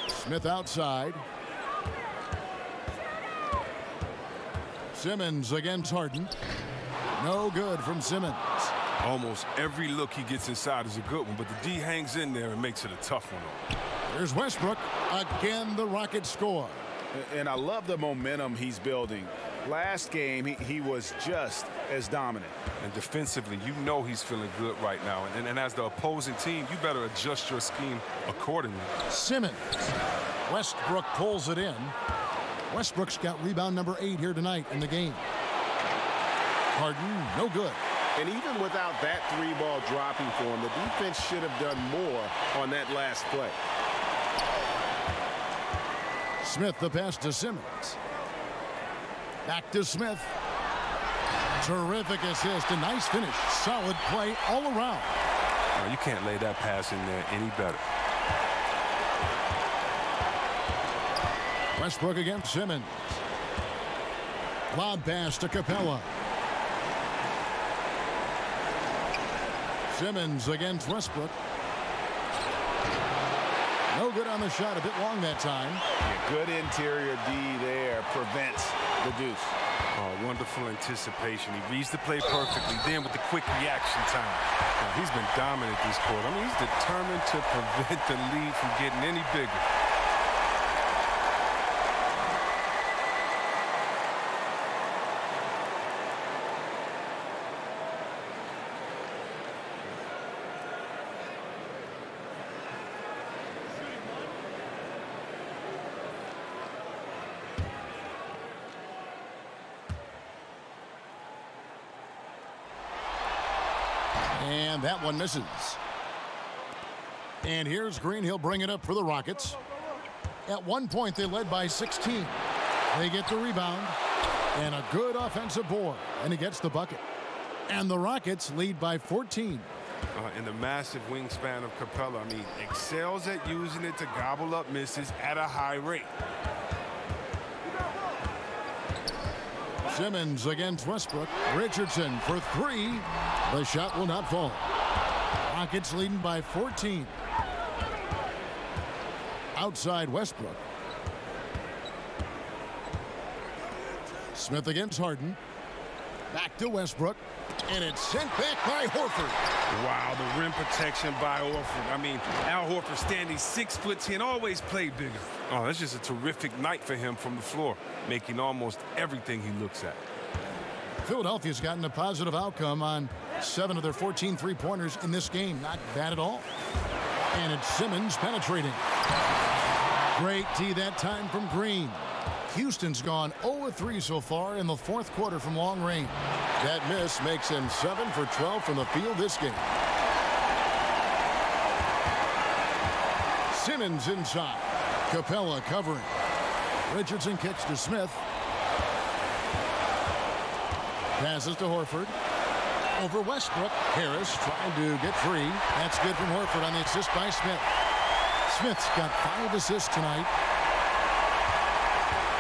Smith outside. Simmons against Harden. No good from Simmons. Almost every look he gets inside is a good one, but the D hangs in there and makes it a tough one. There's Westbrook. Again, the Rockets score. And I love the momentum he's building. Last game, he was just as dominant. And defensively, you know he's feeling good right now. And as the opposing team, you better adjust your scheme accordingly. Simmons. Westbrook pulls it in. Westbrook's got rebound number 8 here tonight in the game. Harden, no good. And even without that 3-ball dropping for him, the defense should have done more on that last play. Smith, the pass to Simmons. Back to Smith. Terrific assist. A nice finish. Solid play all around. No, you can't lay that pass in there any better. Westbrook against Simmons. Lob pass to Capella. Simmons against Westbrook. No good on the shot. A bit long that time. Yeah, good interior D there. Prevents the deuce. Oh, wonderful anticipation. He reads the play perfectly. Then with the quick reaction time. Now, he's been dominant this quarter. I mean, he's determined to prevent the lead from getting any bigger. And that one misses. And here's Green. He'll bring it up for the Rockets. At one point, they led by 16. They get the rebound. And a good offensive board. And he gets the bucket. And the Rockets lead by 14. And the massive wingspan of Capella, I mean, excels at using it to gobble up misses at a high rate. Simmons against Westbrook. Richardson for three. The shot will not fall. Rockets leading by 14. Outside Westbrook. Smith against Harden. Back to Westbrook. And it's sent back by Horford. Wow, the rim protection by Horford. I mean, Al Horford standing 6'10", always played bigger. Oh, that's just a terrific night for him from the floor, making almost everything he looks at. Philadelphia's gotten a positive outcome on 7 of their 14 three-pointers in this game. Not bad at all. And it's Simmons penetrating. Great D that time from Green. Houston's gone 0-3 so far in the fourth quarter from long range. That miss makes him 7 for 12 from the field this game. Simmons inside. Capella covering. Richardson kicks to Smith. Passes to Horford. Over Westbrook. Harris trying to get free. That's good from Horford on the assist by Smith. Smith's got 5 assists tonight.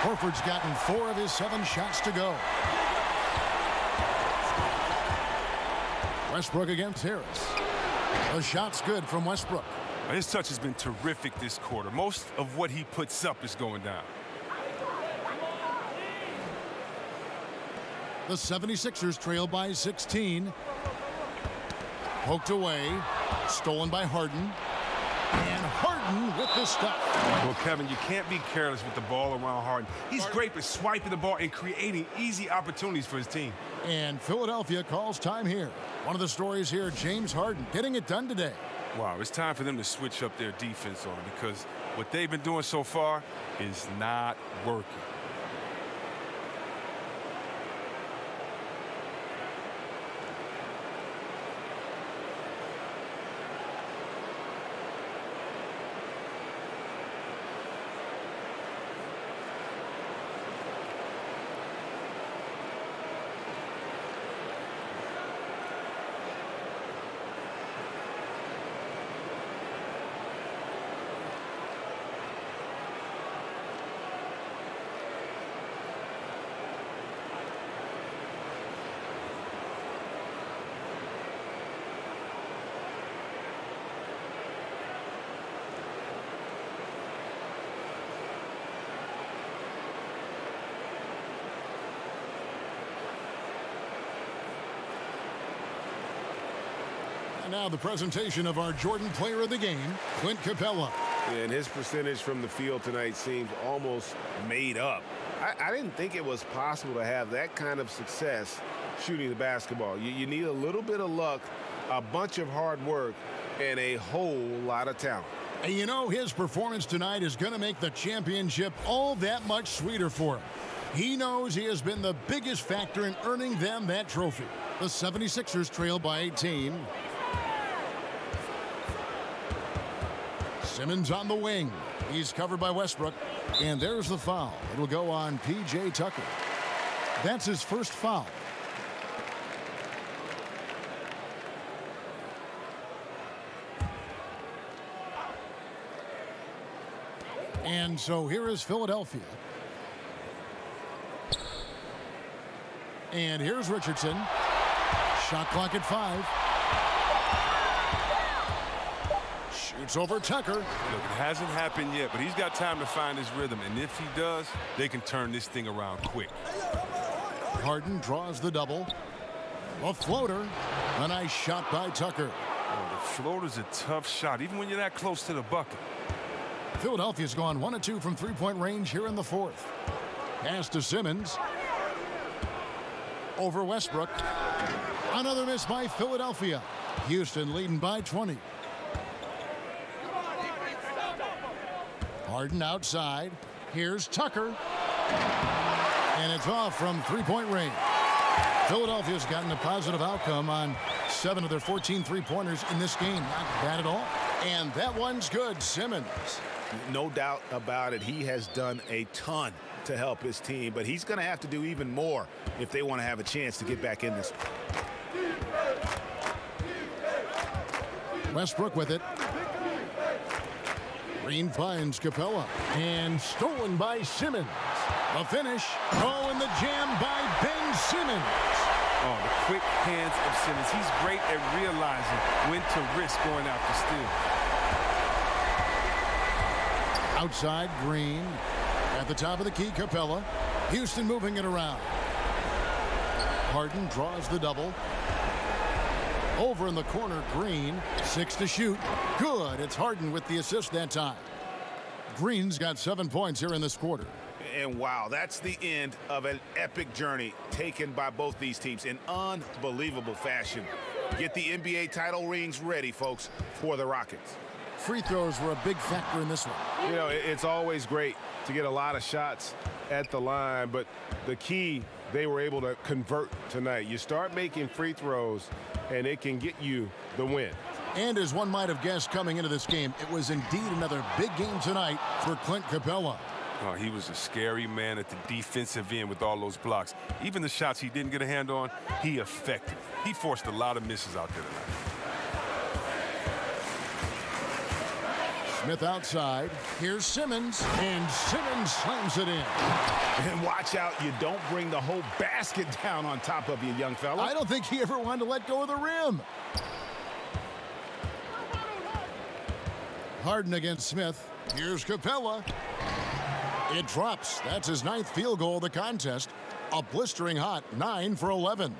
Horford's gotten 4 of his 7 shots to go. Westbrook against Harris. The shot's good from Westbrook. His touch has been terrific this quarter. Most of what he puts up is going down. The 76ers trail by 16. Poked away. Stolen by Harden. And Harden with the stop. Well, Kevin, you can't be careless with the ball around Harden. He's great at swiping the ball and creating easy opportunities for his team. And Philadelphia calls time here. One of the stories here, James Harden getting it done today. Wow, it's time for them to switch up their defense on him because what they've been doing so far is not working. And now the presentation of our Jordan Player of the Game, Clint Capella. And his percentage from the field tonight seems almost made up. I didn't think it was possible to have that kind of success shooting the basketball. You need a little bit of luck, a bunch of hard work, and a whole lot of talent. And you know, his performance tonight is going to make the championship all that much sweeter for him. He knows he has been the biggest factor in earning them that trophy. The 76ers trail by 18. Simmons on the wing. He's covered by Westbrook. And there's the foul. It'll go on P.J. Tucker. That's his first foul. And so here is Philadelphia. And here's Richardson. Shot clock at 5. Shoots over Tucker. Look, it hasn't happened yet, but he's got time to find his rhythm. And if he does, they can turn this thing around quick. Harden draws the double. A floater. A nice shot by Tucker. Oh, the floater's a tough shot, even when you're that close to the bucket. Philadelphia's gone 1 of 2 from three-point range here in the fourth. Pass to Simmons. Over Westbrook. Another miss by Philadelphia. Houston leading by 20. Harden outside. Here's Tucker. And it's off from three-point range. Philadelphia's gotten a positive outcome on 7 of their 14 three-pointers in this game. Not bad at all. And that one's good. Simmons. No doubt about it. He has done a ton to help his team, but he's going to have to do even more if they want to have a chance to get back in this. Westbrook with it. Green finds Capella. And stolen by Simmons. The finish. Oh, and the jam by Ben Simmons. Oh, the quick hands of Simmons. He's great at realizing when to risk going out to steal. Outside, Green. At the top of the key, Capella. Houston moving it around. Harden draws the double. Over in the corner, Green. 6 to shoot. Good. It's Harden with the assist that time. Green's got 7 points here in this quarter. And wow, that's the end of an epic journey taken by both these teams in unbelievable fashion. Get the NBA title rings ready, folks, for the Rockets. Free throws were a big factor in this one. You know, it's always great to get a lot of shots at the line, but the key, they were able to convert tonight. You start making free throws, and it can get you the win. And as one might have guessed coming into this game, it was indeed another big game tonight for Clint Capella. Oh, he was a scary man at the defensive end with all those blocks. Even the shots he didn't get a hand on, he affected. He forced a lot of misses out there tonight. Smith outside. Here's Simmons. And Simmons slams it in. And watch out, you don't bring the whole basket down on top of you, young fella. I don't think he ever wanted to let go of the rim. Harden against Smith. Here's Capella. It drops. That's his 9th field goal of the contest. A blistering hot 9 for 11.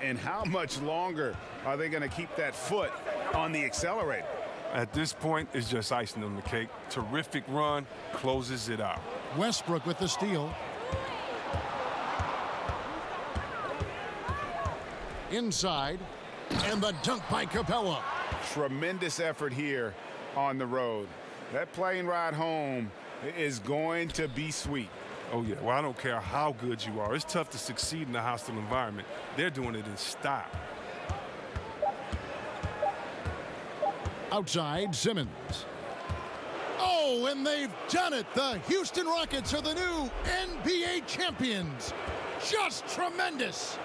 And how much longer are they going to keep that foot on the accelerator? At this point, it's just icing on the cake. Terrific run, closes it out. Westbrook with the steal. Inside. And the dunk by Capella. Tremendous effort here on the road. That plane ride home is going to be sweet. Oh, yeah. Well, I don't care how good you are. It's tough to succeed in a hostile environment. They're doing it in style. Outside, Simmons. Oh, and they've done it. The Houston Rockets are the new NBA champions. Just tremendous.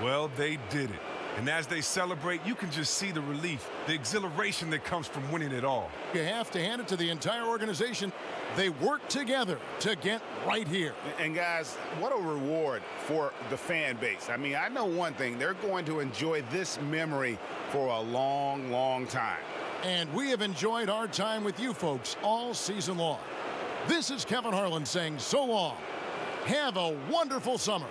Well, they did it. And as they celebrate, you can just see the relief, the exhilaration that comes from winning it all. You have to hand it to the entire organization. They work together to get right here. And guys, what a reward for the fan base. I mean, I know one thing. They're going to enjoy this memory for a long, long time. And we have enjoyed our time with you folks all season long. This is Kevin Harlan saying so long. Have a wonderful summer.